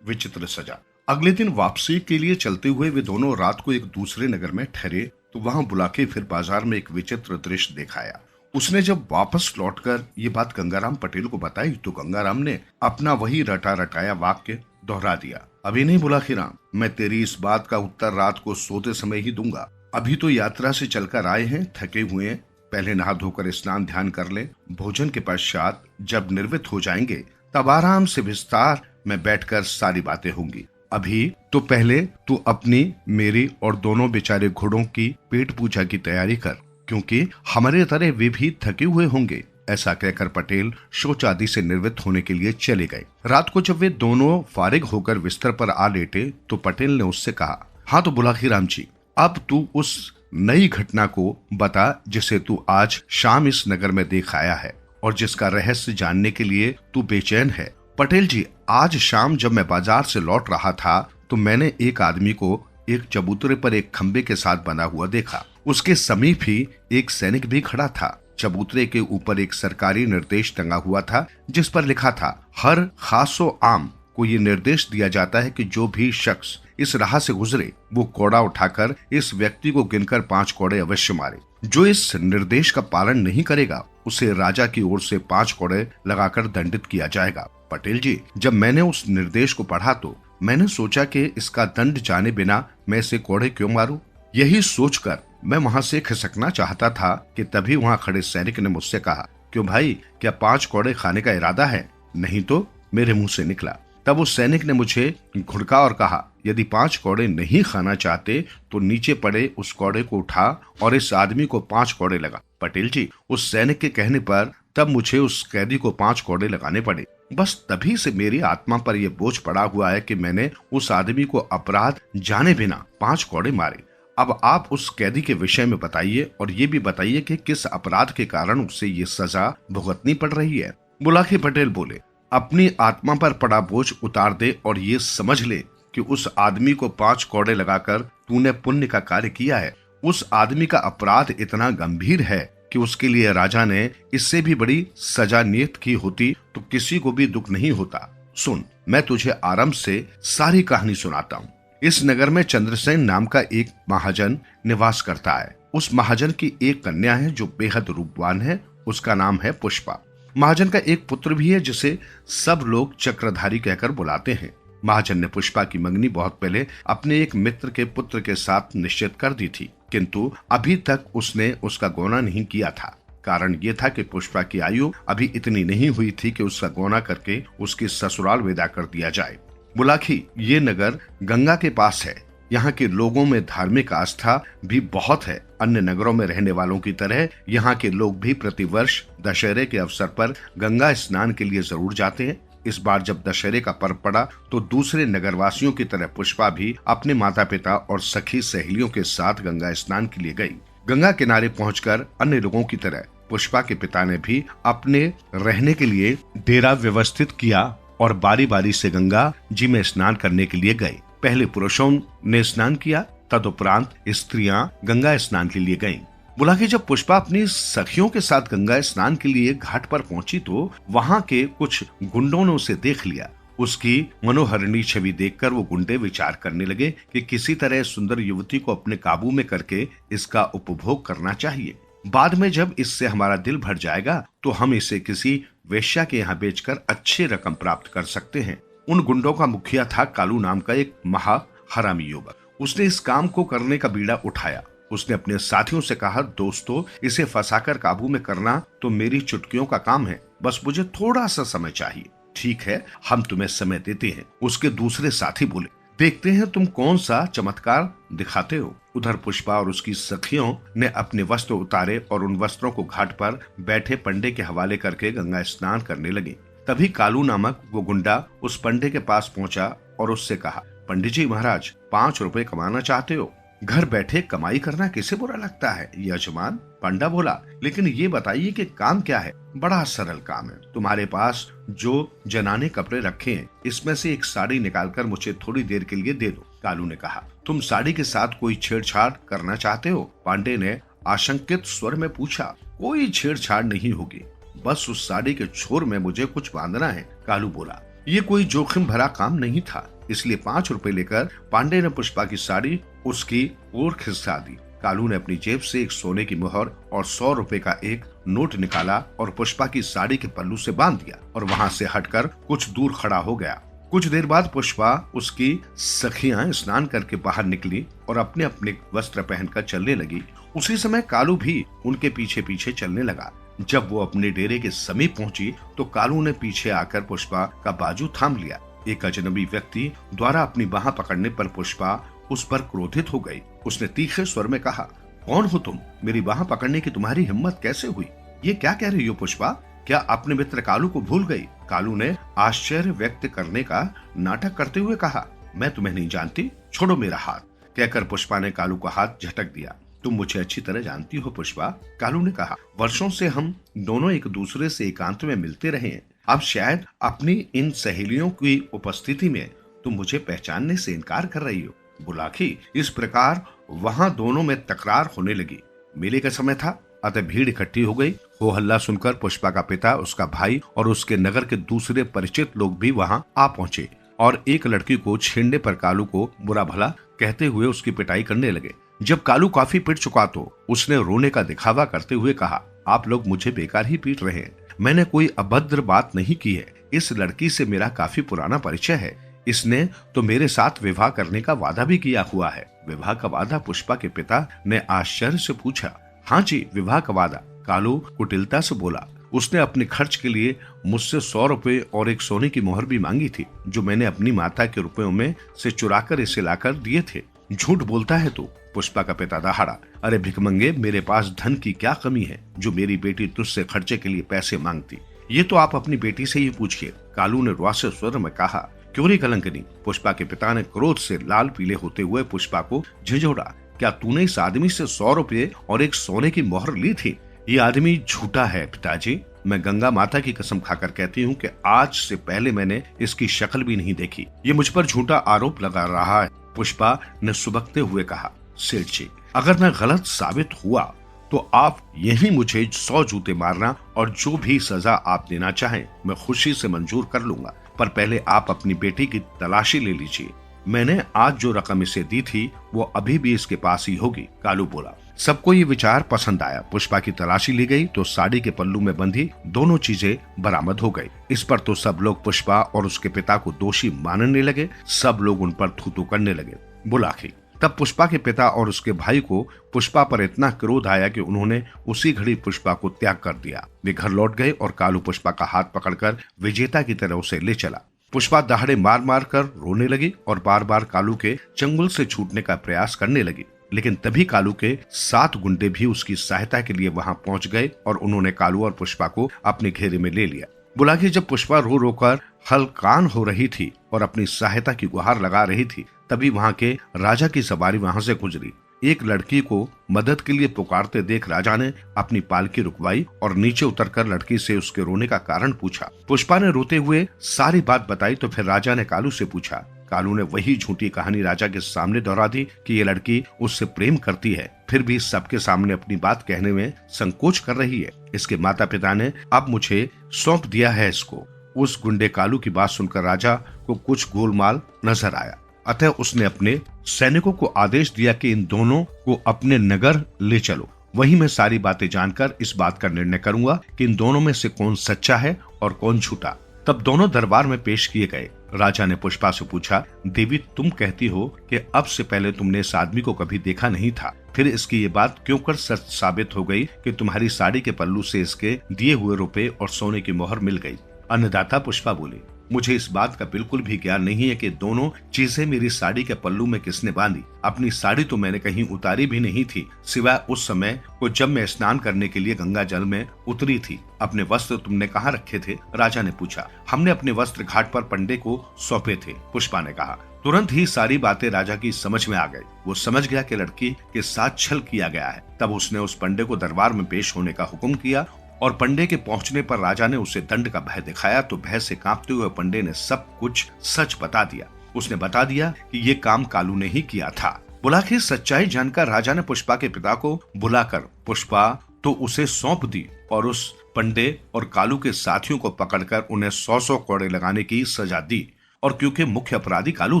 विचित्र सजा। अगले दिन वापसी के लिए चलते हुए वे दोनों रात को एक दूसरे नगर में ठहरे तो वहां बुलाके फिर बाजार में एक विचित्र दृश्य दिखाया। उसने जब वापस लौटकर ये बात गंगाराम पटेल को बताई तो गंगाराम ने अपना वही रटा रटाया वाक्य दोहरा दिया। अभी नहीं बुलाखीराम, मैं तेरी इस बात का उत्तर रात को सोते समय ही दूंगा। अभी तो यात्रा से चलकर आए हैं, थके हुए हैं, पहले नहा धोकर स्नान ध्यान कर लें। भोजन के पश्चात जब निर्वृत्त हो जाएंगे तब आराम से विस्तार में बैठकर सारी बातें होंगी। अभी तो पहले तू अपनी, मेरी और दोनों बेचारे घोड़ों की पेट पूजा की तैयारी कर, क्योंकि हमारे तरह वे भी थके हुए होंगे। ऐसा कहकर पटेल शौच आदि से निवृत्त होने के लिए चले गए। रात को जब वे दोनों फारिग होकर बिस्तर पर आ लेटे तो पटेल ने उससे कहा, हाँ तो बुलाखीराम जी, अब तू उस नई घटना को बता जिसे तू आज शाम इस नगर में देख आया है और जिसका रहस्य जानने के लिए तू बेचैन है। पटेल जी, आज शाम जब मैं बाजार से लौट रहा था तो मैंने एक आदमी को एक चबूतरे पर एक खंबे के साथ बंधा हुआ देखा। उसके समीप ही एक सैनिक भी खड़ा था। चबूतरे के ऊपर एक सरकारी निर्देश टंगा हुआ था जिस पर लिखा था, हर खासो आम को ये निर्देश दिया जाता है कि जो भी शख्स इस राह से गुजरे वो कोड़ा उठाकर इस व्यक्ति को गिनकर 5 कोड़े अवश्य मारे। जो इस निर्देश का पालन नहीं करेगा उसे राजा की ओर से 5 कोड़े लगाकर दंडित किया जाएगा। पटेल जी, जब मैंने उस निर्देश को पढ़ा तो मैंने सोचा कि इसका दंड जाने बिना मैं इसे कोड़े क्यों मारूं। यही सोचकर मैं वहां से खिसकना चाहता था कि तभी वहां खड़े सैनिक ने मुझसे कहा, क्यों भाई, क्या 5 कोड़े खाने का इरादा है? नहीं तो मेरे मुंह से निकला। तब उस सैनिक ने मुझे घुड़का और कहा, यदि 5 कोड़े नहीं खाना चाहते तो नीचे पड़े उस कोड़े को उठा और इस आदमी को 5 कोड़े लगा। पटेल जी, उस सैनिक के कहने पर तब मुझे उस कैदी को 5 कोड़े लगाने पड़े। बस तभी से मेरी आत्मा पर यह बोझ पड़ा हुआ है कि मैंने उस आदमी को अपराध जाने बिना 5 कोड़े मारे। अब आप उस कैदी के विषय में बताइए और ये भी बताइए कि किस अपराध के कारण उसे ये सजा भुगतनी पड़ रही है। बुलाकी पटेल बोले, अपनी आत्मा पर पड़ा बोझ उतार दे और ये समझ ले कि उस आदमी को 5 कोड़े लगाकर तूने पुण्य का कार्य किया है। उस आदमी का अपराध इतना गंभीर है कि उसके लिए राजा ने इससे भी बड़ी सजा नियत की होती तो किसी को भी दुख नहीं होता। सुन, मैं तुझे आरंभ से सारी कहानी सुनाता हूँ। इस नगर में चंद्रसेन नाम का एक महाजन निवास करता है। उस महाजन की एक कन्या है जो बेहद रूपवान है। उसका नाम है पुष्पा। महाजन का एक पुत्र भी है जिसे सब लोग चक्रधारी कहकर बुलाते हैं। महाजन ने पुष्पा की मंगनी बहुत पहले अपने एक मित्र के पुत्र के साथ निश्चित कर दी थी, किंतु अभी तक उसने उसका गौना नहीं किया था। कारण ये था कि पुष्पा की आयु अभी इतनी नहीं हुई थी कि उसका गौना करके उसकी ससुराल विदा कर दिया जाए। बुलाखी ये नगर गंगा के पास है। यहाँ के लोगों में धार्मिक आस्था भी बहुत है। अन्य नगरों में रहने वालों की तरह यहाँ के लोग भी प्रतिवर्ष दशहरे के अवसर पर गंगा स्नान के लिए जरूर जाते हैं। इस बार जब दशहरे का पर्व पड़ा तो दूसरे नगरवासियों की तरह पुष्पा भी अपने माता पिता और सखी सहेलियों के साथ गंगा स्नान के लिए गई। गंगा किनारे पहुंचकर अन्य लोगों की तरह पुष्पा के पिता ने भी अपने रहने के लिए डेरा व्यवस्थित किया और बारी बारी से गंगा जी में स्नान करने के लिए गए। पहले पुरुषों ने स्नान किया, तदुपरांत स्त्रियां गंगा स्नान के लिए गईं। बुलाकी जब पुष्पा अपनी सखियों के साथ गंगा स्नान के लिए घाट पर पहुंची तो वहां के कुछ गुंडों ने उसे देख लिया। उसकी मनोहरणी छवि देखकर वो गुंडे विचार करने लगे कि किसी तरह सुंदर युवती को अपने काबू में करके इसका उपभोग करना चाहिए। बाद में जब इससे हमारा दिल भर जाएगा तो हम इसे किसी वेश्या के यहाँ बेचकर अच्छी रकम प्राप्त कर सकते हैं। उन गुंडों का मुखिया था कालू नाम का एक महा हरामी युवक। उसने इस काम को करने का बीड़ा उठाया। उसने अपने साथियों से कहा, दोस्तों, इसे फंसाकर काबू में करना तो मेरी चुटकियों का काम है, बस मुझे थोड़ा सा समय चाहिए। ठीक है, हम तुम्हें समय देते हैं। उसके दूसरे साथी बोले, देखते हैं तुम कौन सा चमत्कार दिखाते हो। उधर पुष्पा और उसकी सखियों ने अपने वस्त्र उतारे और उन वस्त्रों को घाट पर बैठे पंडे के हवाले करके गंगा स्नान करने लगे। तभी कालू नामक वो गुंडा उस पंडे के पास पहुंचा और उससे कहा, पंडित जी महाराज, 5 रुपए कमाना चाहते हो? घर बैठे कमाई करना किसे बुरा लगता है यजमान? पंडा बोला, लेकिन ये बताइए कि काम क्या है? बड़ा सरल काम है। तुम्हारे पास जो जनाने कपड़े रखे हैं इसमें से एक साड़ी निकालकर मुझे थोड़ी देर के लिए दे दो। कालू ने कहा, तुम साड़ी के साथ कोई छेड़छाड़ करना चाहते हो? पांडे ने आशंकित स्वर में पूछा। कोई छेड़छाड़ नहीं होगी, बस उस साड़ी के छोर में मुझे कुछ बांधना है। कालू बोला, ये कोई जोखिम भरा काम नहीं था, इसलिए 5 रुपए लेकर पांडे ने पुष्पा की साड़ी उसकी ओर खिसका दी। कालू ने अपनी जेब से एक सोने की मोहर और 100 रुपए का एक नोट निकाला और पुष्पा की साड़ी के पल्लू से बांध दिया और वहां से हटकर कुछ दूर खड़ा हो गया। कुछ देर बाद पुष्पा उसकी सखियां स्नान करके बाहर निकली और अपने अपने वस्त्र पहनकर चलने लगी। उसी समय कालू भी उनके पीछे पीछे चलने लगा। जब वो अपने डेरे के समीप पहुंची तो कालू ने पीछे आकर पुष्पा का बाजू थाम लिया। एक अजनबी व्यक्ति द्वारा अपनी बाह पकड़ने पर पुष्पा उस पर क्रोधित हो गई। उसने तीखे स्वर में कहा, कौन हो तुम? मेरी बाह पकड़ने की तुम्हारी हिम्मत कैसे हुई? ये क्या कह रही हो पुष्पा? क्या अपने मित्र कालू को भूल गई? कालू ने आश्चर्य व्यक्त करने का नाटक करते हुए कहा, मैं तुम्हें नहीं जानती, छोड़ो मेरा हाथ। कहकर पुष्पा ने कालू का हाथ झटक दिया। तुम मुझे अच्छी तरह जानती हो पुष्पा, कालू ने कहा। वर्षों से हम दोनों एक दूसरे से एकांत में मिलते रहे हैं। अब शायद अपनी इन सहेलियों की उपस्थिति में तुम मुझे पहचानने से इनकार कर रही हो। बुलाखी, इस प्रकार वहां दोनों में तकरार होने लगी। मेले का समय था, अतः भीड़ इकट्ठी हो गई। हो हल्ला सुनकर पुष्पा का पिता, उसका भाई और उसके नगर के दूसरे परिचित लोग भी वहां आ पहुंचे और एक लड़की को छेड़ने पर कालू को बुरा भला कहते हुए उसकी पिटाई करने लगे। जब कालू काफी पिट चुका तो उसने रोने का दिखावा करते हुए कहा, आप लोग मुझे बेकार ही पीट रहे हैं, मैंने कोई अभद्र बात नहीं की है। इस लड़की से मेरा काफी पुराना परिचय है। इसने तो मेरे साथ विवाह करने का वादा भी किया हुआ है। विवाह का वादा? पुष्पा के पिता ने आश्चर्य से पूछा। हाँ जी, विवाह का वादा, कालू कुटिलता से बोला। उसने अपने खर्च के लिए मुझसे 100 रुपए और एक सोने की मोहर भी मांगी थी, जो मैंने अपनी माता के रुपयों में से चुराकर इसे लाकर दिए थे। झूठ बोलता है तू? पुष्पा का पिता दहाड़ा। अरे भिखमंगे, मेरे पास धन की क्या कमी है जो मेरी बेटी तुझसे खर्चे के लिए पैसे मांगती? ये तो आप अपनी बेटी से ही पूछिए, कालू ने रुआसे स्वर में कहा। क्यों रे कलंकनी? पुष्पा के पिता ने क्रोध से लाल पीले होते हुए पुष्पा को झिझोड़ा। क्या तूने इस आदमी से 100 रुपये और एक सोने की मोहर ली थी? ये आदमी झूठा है पिताजी। मैं गंगा माता की कसम खाकर कहती हूँ कि आज से पहले मैंने इसकी शक्ल भी नहीं देखी। ये मुझ पर झूठा आरोप लगा रहा है, पुष्पा ने सुबकते हुए कहा। सेठ जी, अगर मैं गलत साबित हुआ तो आप यही मुझे 100 जूते मारना और जो भी सजा आप देना चाहें मैं खुशी से मंजूर कर लूंगा, पर पहले आप अपनी बेटी की तलाशी ले लीजिए। मैंने आज जो रकम इसे दी थी वो अभी भी इसके पास ही होगी, कालू बोला। सबको ये विचार पसंद आया। पुष्पा की तलाशी ली गई तो साड़ी के पल्लू में बंधी दोनों चीजें बरामद हो गई। इस पर तो सब लोग पुष्पा और उसके पिता को दोषी मानने लगे। सब लोग उन पर थू थू करने लगे। बुलाखी, तब पुष्पा के पिता और उसके भाई को पुष्पा पर इतना क्रोध आया कि उन्होंने उसी घड़ी पुष्पा को त्याग कर दिया। वे घर लौट गए और कालू पुष्पा का हाथ पकड़कर विजेता की तरह उसे ले चला। पुष्पा दहाड़े मार मार कर रोने लगी और बार बार कालू के चंगुल से छूटने का प्रयास करने लगी। लेकिन तभी कालू के 7 गुंडे भी उसकी सहायता के लिए वहां पहुंच गए और उन्होंने कालू और पुष्पा को अपने घेरे में ले लिया। बुलाखी, जब पुष्पा रो रो कर हलकान हो रही थी और अपनी सहायता की गुहार लगा रही थी, तभी वहां के राजा की सवारी वहां से गुजरी। एक लड़की को मदद के लिए पुकारते देख राजा ने अपनी पालकी रुकवाई और नीचे उतरकर लड़की से उसके रोने का कारण पूछा। पुष्पा ने रोते हुए सारी बात बताई तो फिर राजा ने कालू से पूछा। कालू ने वही झूठी कहानी राजा के सामने दोहरा दी कि ये लड़की उससे प्रेम करती है, फिर भी सबके सामने अपनी बात कहने में संकोच कर रही है। इसके माता पिता ने अब मुझे सौंप दिया है इसको। उस गुंडे कालू की बात सुनकर राजा को कुछ गोलमाल नजर आया, अतः उसने अपने सैनिकों को आदेश दिया कि इन दोनों को अपने नगर ले चलो। वहीं मैं सारी बातें जानकर इस बात का निर्णय करूंगा कि इन दोनों में से कौन सच्चा है और कौन झूठा। तब दोनों दरबार में पेश किए गए। राजा ने पुष्पा से पूछा, देवी, तुम कहती हो कि अब से पहले तुमने इस आदमी को कभी देखा नहीं था, फिर इसकी ये बात क्यों कर सच साबित हो गई कि तुम्हारी साड़ी के पल्लू से इसके दिए हुए रुपए और सोने की मोहर मिल गई? अन्नदाता, पुष्पा बोली, मुझे इस बात का बिल्कुल भी ज्ञान नहीं है कि दोनों चीजें मेरी साड़ी के पल्लू में किसने बांधी। अपनी साड़ी तो मैंने कहीं उतारी भी नहीं थी, सिवाय उस समय को जब मैं स्नान करने के लिए गंगा जल में उतरी थी। अपने वस्त्र तुमने कहाँ रखे थे? राजा ने पूछा। हमने अपने वस्त्र घाट पर पंडे को सौंपे थे, पुष्पा ने कहा। तुरंत ही सारी बातें राजा की समझ में आ गई। वो समझ गया कि लड़की के साथ छल किया गया है। तब उसने उस पंडे को दरबार में पेश होने का हुक्म किया और पंडे के पहुंचने पर राजा ने उसे दंड का भय दिखाया तो भय से कांपते हुए पंडे ने सब कुछ सच बता दिया। उसने बता दिया कि ये काम कालू ने ही किया था। बुलाकर सच्चाई जानकर राजा ने पुष्पा के पिता को बुलाकर पुष्पा तो उसे सौंप दी और उस पंडे और कालू के साथियों को पकड़कर उन्हें 100 कोड़े लगाने की सजा दी। और क्योंकि मुख्य अपराधी कालू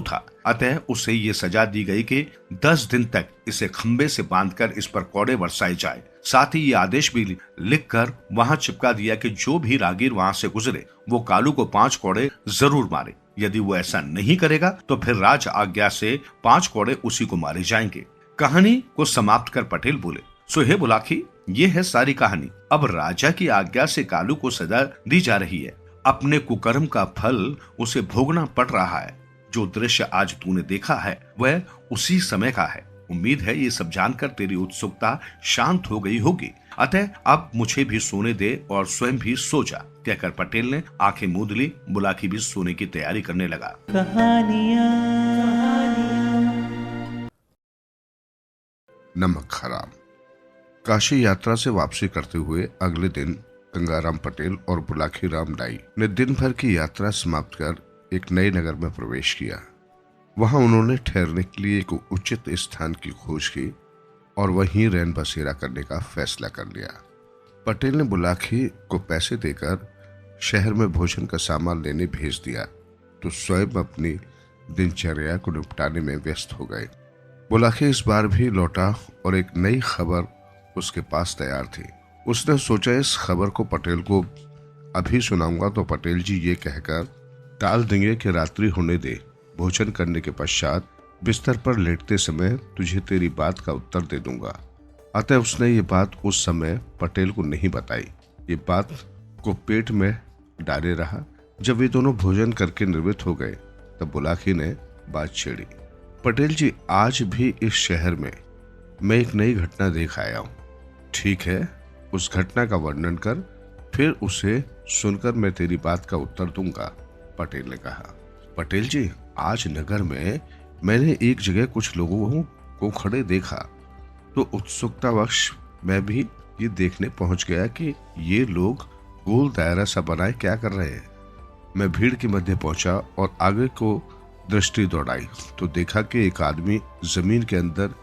था, अतः उसे ये सजा दी गई कि 10 दिन तक इसे खंबे से बांधकर इस पर कोड़े बरसाए जाए। साथ ही ये आदेश भी लिखकर वहां चिपका दिया कि जो भी रागीर वहां से गुजरे वो कालू को 5 कोड़े जरूर मारे। यदि वो ऐसा नहीं करेगा तो फिर राज आज्ञा से 5 कोड़े उसी को मारे जाएंगे। कहानी को समाप्त कर पटेल बोले, सो हे बुलाखी, ये है सारी कहानी। अब राजा की आज्ञा से कालू को सजा दी जा रही है। अपने कुकर्म का फल उसे भोगना पड़ रहा है। जो दृश्य आज तूने देखा है वह उसी समय का है। उम्मीद है ये सब जानकर तेरी उत्सुकता शांत हो गई होगी। अतः अब मुझे भी सोने दे और स्वयं भी सो जा। कहकर पटेल ने आंखें मूंद ली। बुलाखी भी सोने की तैयारी करने लगा। नमक हराम। काशी यात्रा से वापसी करते हुए अगले दिन गंगाराम पटेल और बुलाखी राम नाई ने दिन भर की यात्रा समाप्त कर एक नए नगर में प्रवेश किया। वहां उन्होंने ठहरने के लिए एक उचित स्थान की खोज की और वहीं रैन बसेरा करने का फैसला कर लिया। पटेल ने बुलाखी को पैसे देकर शहर में भोजन का सामान लेने भेज दिया तो स्वयं अपनी दिनचर्या को निपटाने में व्यस्त हो गए। बुलाखी इस बार भी लौटा और एक नई खबर उसके पास तैयार थी। उसने सोचा इस खबर को पटेल को अभी सुनाऊंगा तो पटेल जी ये कहकर टाल देंगे कि रात्रि होने दे, भोजन करने के पश्चात बिस्तर पर लेटते समय तुझे तेरी बात का उत्तर दे दूंगा। अतः उसने ये बात उस समय पटेल को नहीं बताई। ये बात को पेट में डाले रहा। जब वे दोनों भोजन करके निर्वृत्त हो गए तब बुलाखी ने बात छेड़ी, पटेल जी, आज भी इस शहर में मैं एक नई घटना देख आया हूँ। ठीक है, उस घटना का वर्णन कर, फिर उसे सुनकर मैं तेरी बात का उत्तर दूंगा। पटेल ने कहा, पटेल जी, आज नगर में मैंने एक जगह कुछ लोगों को खड़े देखा तो उत्सुकतावश मैं भी ये देखने पहुंच गया कि ये लोग गोल दायरा सा बनाए क्या कर रहे हैं। मैं भीड़ के मध्य पहुंचा और आगे को दृष्टि दौड़ाई तो देखा कि एक आदमी जमीन के अंदर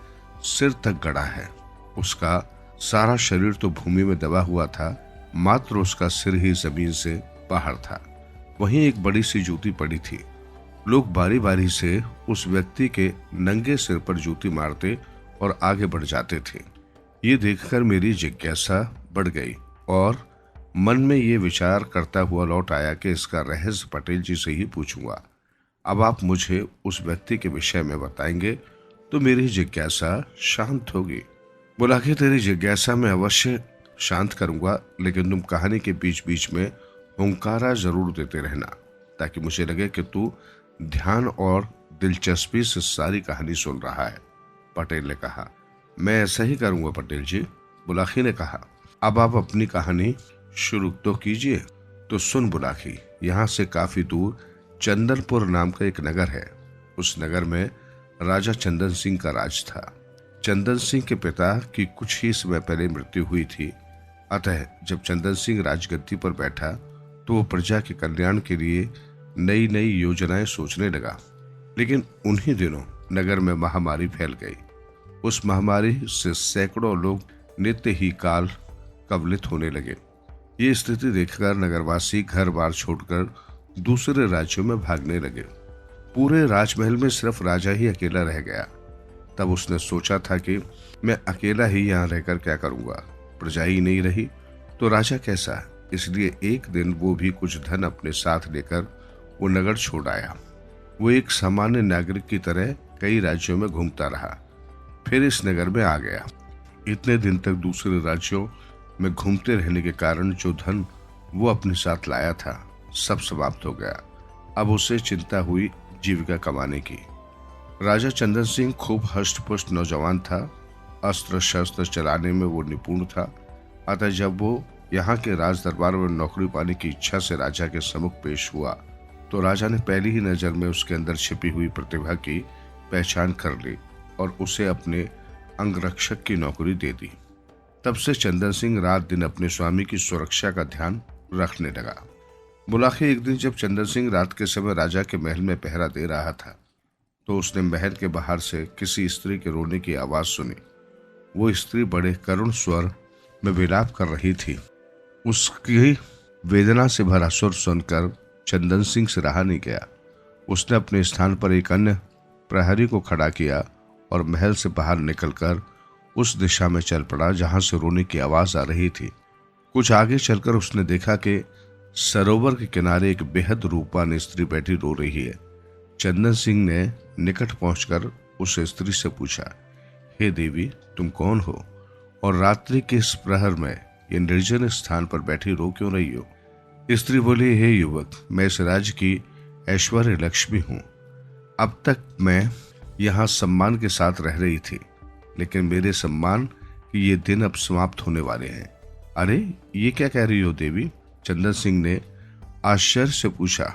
सिर तक गड़ा है। उसका सारा शरीर तो भूमि में दबा हुआ था, मात्र उसका सिर ही जमीन से बाहर था। वहीं एक बड़ी सी जूती पड़ी थी। लोग बारी बारी से उस व्यक्ति के नंगे सिर पर जूती मारते और आगे बढ़ जाते थे। ये देखकर मेरी जिज्ञासा बढ़ गई और मन में ये विचार करता हुआ लौट आया कि इसका रहस्य पटेल जी से ही पूछूंगा। अब आप मुझे उस व्यक्ति के विषय में बताएंगे तो मेरी जिज्ञासा शांत होगी। बुलाखी, तेरी जिज्ञासा में अवश्य शांत करूंगा, लेकिन तुम कहानी के बीच बीच में हुंकारा जरूर देते रहना ताकि मुझे लगे कि तू ध्यान और दिलचस्पी से सारी कहानी सुन रहा है। पटेल ने कहा, मैं ऐसा ही करूंगा पटेल जी। बुलाखी ने कहा, अब आप अपनी कहानी शुरू तो कीजिए। तो सुन बुलाखी, यहाँ से काफी दूर चंदनपुर नाम का एक नगर है। उस नगर में राजा चंदन सिंह का राज था। चंदन सिंह के पिता की कुछ ही समय पहले मृत्यु हुई थी। अतः जब चंदन सिंह राजगद्दी पर बैठा तो वो प्रजा के कल्याण के लिए नई नई योजनाएं सोचने लगा। लेकिन उन्हीं दिनों नगर में महामारी फैल गई। उस महामारी से सैकड़ों लोग नित्य ही काल कवलित होने लगे। ये स्थिति देखकर नगरवासी घर बार छोड़कर दूसरे राज्यों में भागने लगे। पूरे राजमहल में सिर्फ राजा ही अकेला रह गया। तब उसने सोचा था कि मैं अकेला ही यहाँ रहकर क्या करूंगा, प्रजा ही नहीं रही तो राजा कैसा। इसलिए एक दिन वो भी कुछ धन अपने साथ लेकर वो नगर छोड़ आया। वो एक सामान्य नागरिक की तरह कई राज्यों में घूमता रहा, फिर इस नगर में आ गया। इतने दिन तक दूसरे राज्यों में घूमते रहने के कारण जो धन वो अपने साथ लाया था सब समाप्त हो गया। अब उसे चिंता हुई जीविका कमाने की। राजा चंदन सिंह खूब हष्ट-पुष्ट नौजवान था। अस्त्र शस्त्र चलाने में वो निपुण था। अतः जब वो यहाँ के राज दरबार में नौकरी पाने की इच्छा से राजा के सम्मुख पेश हुआ तो राजा ने पहली ही नजर में उसके अंदर छिपी हुई प्रतिभा की पहचान कर ली और उसे अपने अंगरक्षक की नौकरी दे दी। तब से चंदन सिंह रात दिन अपने स्वामी की सुरक्षा का ध्यान रखने लगा। बुलाखी, एक दिन जब चंदन सिंह रात के समय राजा के महल में पहरा दे रहा था तो उसने महल के बाहर से किसी स्त्री के रोने की आवाज सुनी। वो स्त्री बड़े करुण स्वर में विलाप कर रही थी। उसकी वेदना से भरा सुर सुनकर चंदन सिंह से रहा नहीं गया। उसने अपने स्थान पर एक अन्य प्रहरी को खड़ा किया और महल से बाहर निकलकर उस दिशा में चल पड़ा जहां से रोने की आवाज आ रही थी। कुछ आगे चलकर उसने देखा कि सरोवर के किनारे एक बेहद रूपवान स्त्री बैठी रो रही है। चंदन सिंह ने निकट पहुंचकर उस स्त्री से पूछा, हे देवी, तुम कौन हो और रात्रि के इस प्रहर में ये निर्जन स्थान पर बैठी रो क्यों रही हो? स्त्री बोली, हे युवक, मैं इस राज्य की ऐश्वर्य लक्ष्मी हूँ। अब तक मैं यहाँ सम्मान के साथ रह रही थी, लेकिन मेरे सम्मान के ये दिन अब समाप्त होने वाले हैं। अरे, ये क्या कह रही हो देवी? चंदन सिंह ने आश्चर्य से पूछा,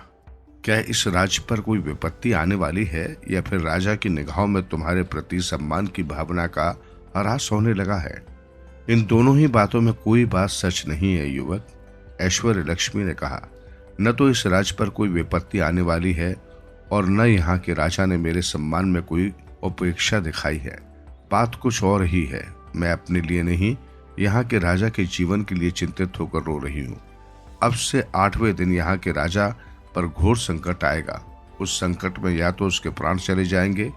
क्या इस राज्य पर कोई विपत्ति आने वाली है या फिर राजा की निगाहों में तुम्हारे प्रति सम्मान की भावना का ह्रास होने लगा है? इन दोनों ही बातों में कोई बात सच नहीं है युवक, ऐश्वर्य लक्ष्मी ने कहा। न तो इस राज्य पर कोई विपत्ति आने वाली है और न यहाँ के राजा ने मेरे सम्मान में कोई उपेक्षा दिखाई है। बात कुछ और ही है। मैं अपने लिए नहीं, यहाँ के राजा के जीवन के लिए चिंतित होकर रो रही हूँ। अब से 8वें दिन यहाँ के राजा पर घोर संकट आएगा। उस संकट में या तो उसके प्राण चले जाएंगे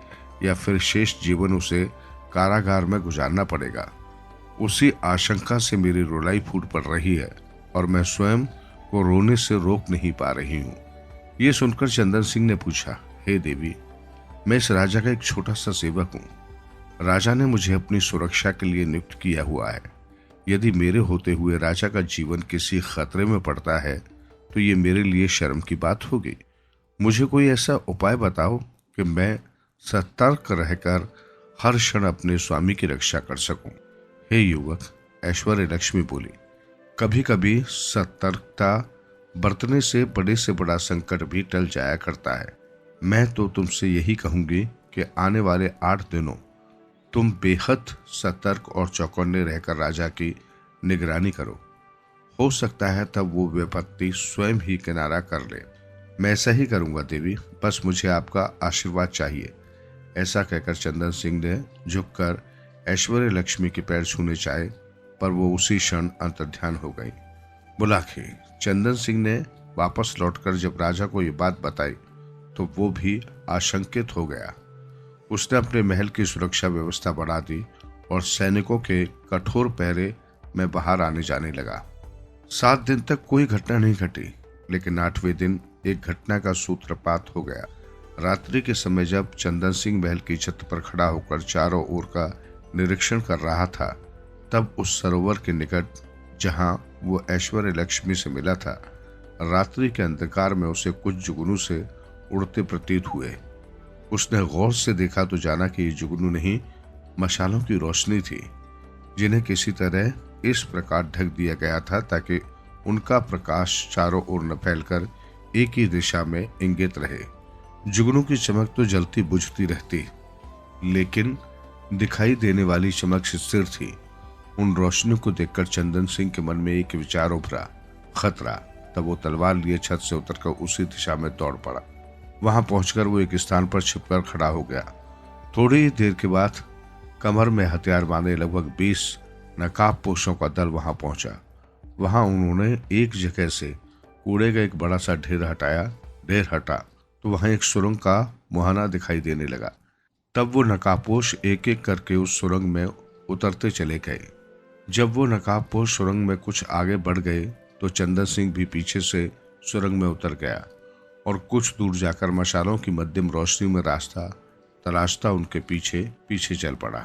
या फिर शेष जीवन उसे कारागार में गुजारना पड़ेगा। उसी आशंका से मेरी रुलाई फूट पड़ रही है और मैं स्वयं को रोने से रोक नहीं पा रही हूँ। ये सुनकर चंदन सिंह ने पूछा, हे देवी, मैं इस राजा का एक छोटा सा सेवक हूँ। राजा ने मुझे अपनी सुरक्षा के लिए नियुक्त किया हुआ है। यदि मेरे होते हुए राजा का जीवन किसी खतरे में पड़ता है तो ये मेरे लिए शर्म की बात होगी। मुझे कोई ऐसा उपाय बताओ कि मैं सतर्क रहकर हर क्षण अपने स्वामी की रक्षा कर सकूं। हे युवक, ऐश्वर्य लक्ष्मी बोली, कभी कभी सतर्कता बरतने से बड़ा संकट भी टल जाया करता है। मैं तो तुमसे यही कहूंगी कि आने वाले 8 दिनों तुम बेहद सतर्क और चौकन्ने रहकर राजा की निगरानी करो। हो सकता है तब वो विपत्ति स्वयं ही किनारा कर ले। मैं ऐसा ही करूंगा देवी, बस मुझे आपका आशीर्वाद चाहिए। ऐसा कहकर चंदन सिंह ने झुककर ऐश्वर्य लक्ष्मी के पैर छूने चाहे, पर वो उसी क्षण अंतर्ध्यान हो गई। बुलाखे चंदन सिंह ने वापस लौटकर जब राजा को ये बात बताई तो वो भी आशंकित हो गया। उसने अपने महल की सुरक्षा व्यवस्था बढ़ा दी और सैनिकों के कठोर पहरे में बाहर आने जाने लगा। 7 दिन तक कोई घटना नहीं घटी, लेकिन 8वें दिन एक घटना का सूत्रपात हो गया। रात्रि के समय जब चंदन सिंह महल की छत पर खड़ा होकर चारों ओर का निरीक्षण कर रहा था, तब उस सरोवर के निकट जहां वो ऐश्वर्य लक्ष्मी से मिला था, रात्रि के अंधकार में उसे कुछ जुगनू से उड़ते प्रतीत हुए। उसने गौर से देखा तो जाना कि ये जुगनू नहीं, मशालों की रोशनी थी, जिन्हें किसी तरह इस प्रकार ढक दिया गया था ताकि उनका प्रकाश चारों ओर न फैलकर एक ही दिशा में इंगित रहे। जुगनू की चमक तो जलती बुझती रहती, लेकिन दिखाई देने वाली चमक स्थिर थी। उन रोशनियों को देखकर चंदन सिंह के मन में एक विचार उभरा, खतरा। तब वो तलवार लिए छत से उतरकर उसी दिशा में दौड़ पड़ा। वहां पहुंचकर वो एक स्थान पर छिपकर खड़ा हो गया। थोड़ी देर के बाद कमर में हथियार बांधे लगभग 20 नकाबपोशों का दल वहां पहुंचा। वहां उन्होंने एक जगह से कूड़े का एक बड़ा सा ढेर हटा तो वहां एक सुरंग का मुहाना दिखाई देने लगा। तब वो नकाबपोश एक एक करके उस सुरंग में उतरते चले गए। जब वो नकाबपोश सुरंग में कुछ आगे बढ़ गए तो चंदन सिंह भी पीछे से सुरंग में उतर गया और कुछ दूर जाकर मशालों की मध्यम रोशनी में रास्ता तलाशता उनके पीछे पीछे चल पड़ा।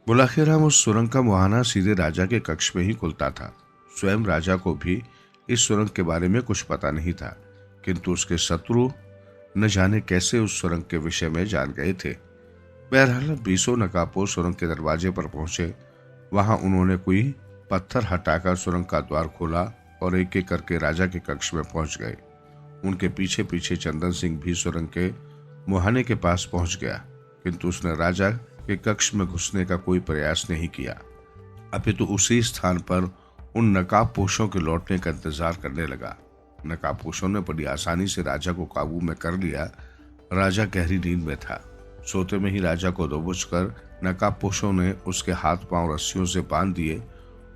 बुलाखेराम उस सुरंग का मुहाना सीधे राजा के कक्ष में ही खुलता था। स्वयं राजा को भी इस सुरंग के बारे में कुछ पता नहीं था, किंतु उसके शत्रु न जाने कैसे उस सुरंग के विषय में जान गए थे। बहरहाल 20 नकाबपोश सुरंग के दरवाजे पर पहुंचे। वहां उन्होंने कोई पत्थर हटाकर सुरंग का द्वार खोला और एक एक करके राजा के कक्ष में पहुंच गए। उनके पीछे पीछे चंदन सिंह भी सुरंग के मुहाने के पास पहुंच गया, किंतु उसने राजा के कक्ष में घुसने का कोई प्रयास नहीं किया। अपितु उसी स्थान पर उन नकाबपोशों के लौटने का इंतजार करने लगा। नकाबपोशों ने बड़ी आसानी से राजा को काबू में कर लिया। राजा गहरी नींद में था। सोते में ही राजा को दबोचकर नकाबपोशों ने उसके हाथ पांव रस्सियों से बांध दिए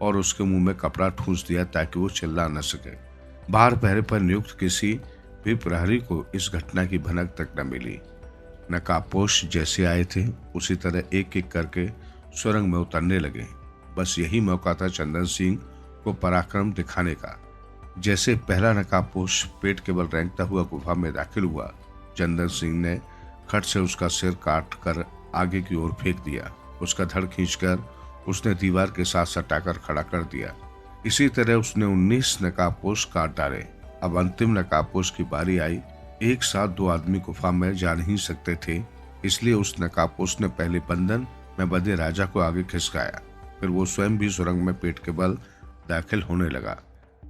और उसके मुंह में कपड़ा ठूंस दिया ताकि वो चिल्ला न सके। बाहर पहरे पर नियुक्त किसी भी प्रहरी को इस घटना की भनक तक न मिली। नकाबपोश जैसे आए थे उसी तरह एक एक करके सुरंग में उतरने लगे। बस यही मौका था चंदन सिंह को पराक्रम दिखाने का। जैसे पहला नकाबपोश पेट के बल रेंगता हुआ गुफा में दाखिल हुआ, चंदन सिंह ने खट से उसका सिर काट कर आगे की ओर फेंक दिया। उसका धड़ खींचकर उसने दीवार के साथ सटाकर खड़ा कर दिया। इसी तरह उसने 19 नकाबपोश काट डाले। अब अंतिम नकाबपोश की बारी आई। एक साथ 2 आदमी गुफा में जा नहीं सकते थे, इसलिए उस नकाबपोश ने पहले बंधन में बंधे राजा को आगे खिसकाया। फिर वो स्वयं भी सुरंग में पेट के बल दाखिल होने लगा।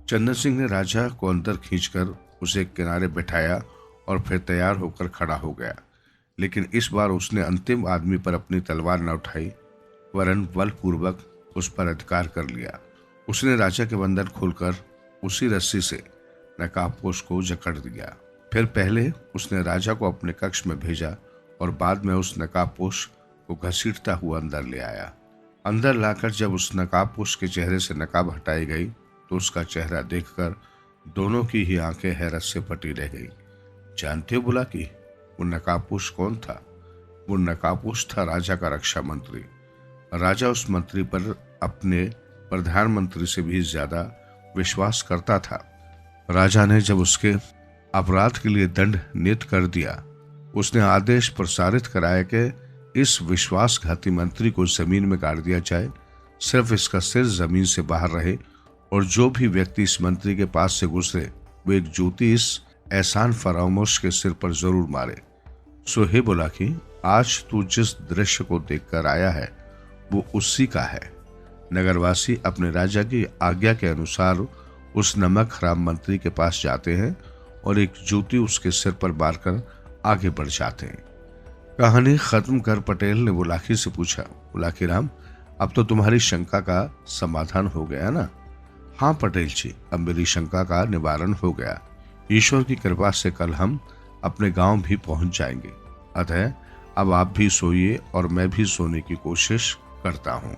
चंदन सिंह ने राजा को अंदर खींचकर उसे एक किनारे बैठाया और फिर तैयार होकर खड़ा हो गया। लेकिन इस बार उसने अंतिम आदमी पर अपनी तलवार न उठाई, वरन बलपूर्वक उस पर अधिकार कर लिया। उसने राजा के बंधन खोलकर उसी रस्सी से नकाबपोश को जकड़ दिया। फिर पहले उसने राजा को अपने कक्ष में भेजा और बाद में उस नकाबपोश को घसीटता हुआ अंदर ले आया। अंदर लाकर जब उस नकाबपोश के चेहरे से नकाब हटाई गई तो उसका चेहरा देखकर दोनों की ही आंखें हैरत से फटी रह गई। जानते हो बुलाकी, वो नकाबपोश कौन था? वो नकाबपोश था राजा का रक्षा मंत्री। राजा उस मंत्री पर अपने प्रधानमंत्री से भी ज्यादा विश्वास करता था। राजा ने जब उसके अपराध के लिए दंड नियत कर दिया, उसने आदेश प्रसारित कराया कि इस विश्वासघाती मंत्री को जमीन में गाड़ दिया जाए। सिर्फ इसका सिर जमीन से बाहर रहे और जो भी व्यक्ति इस मंत्री के पास से गुजरे वो एक जूती इस एहसान फरामोश के सिर पर जरूर मारे। सो हे बुलाकी, आज तू जिस दृश्य को देखकर आया है वो उसी का है। नगरवासी अपने राजा की आज्ञा के अनुसार उस नमक हराम मंत्री के पास जाते हैं और एक जूती उसके सिर पर मारकर आगे बढ़ जाते हैं। कहानी खत्म कर पटेल ने बुलाकी से पूछा, बुलाकी राम, अब तो तुम्हारी शंका का समाधान हो गया ना? हाँ पटेल जी, अब मेरी शंका का निवारण हो गया। ईश्वर की कृपा से कल हम अपने गांव भी पहुंच जाएंगे। अतः अब आप भी सोइए और मैं भी सोने की कोशिश करता हूं।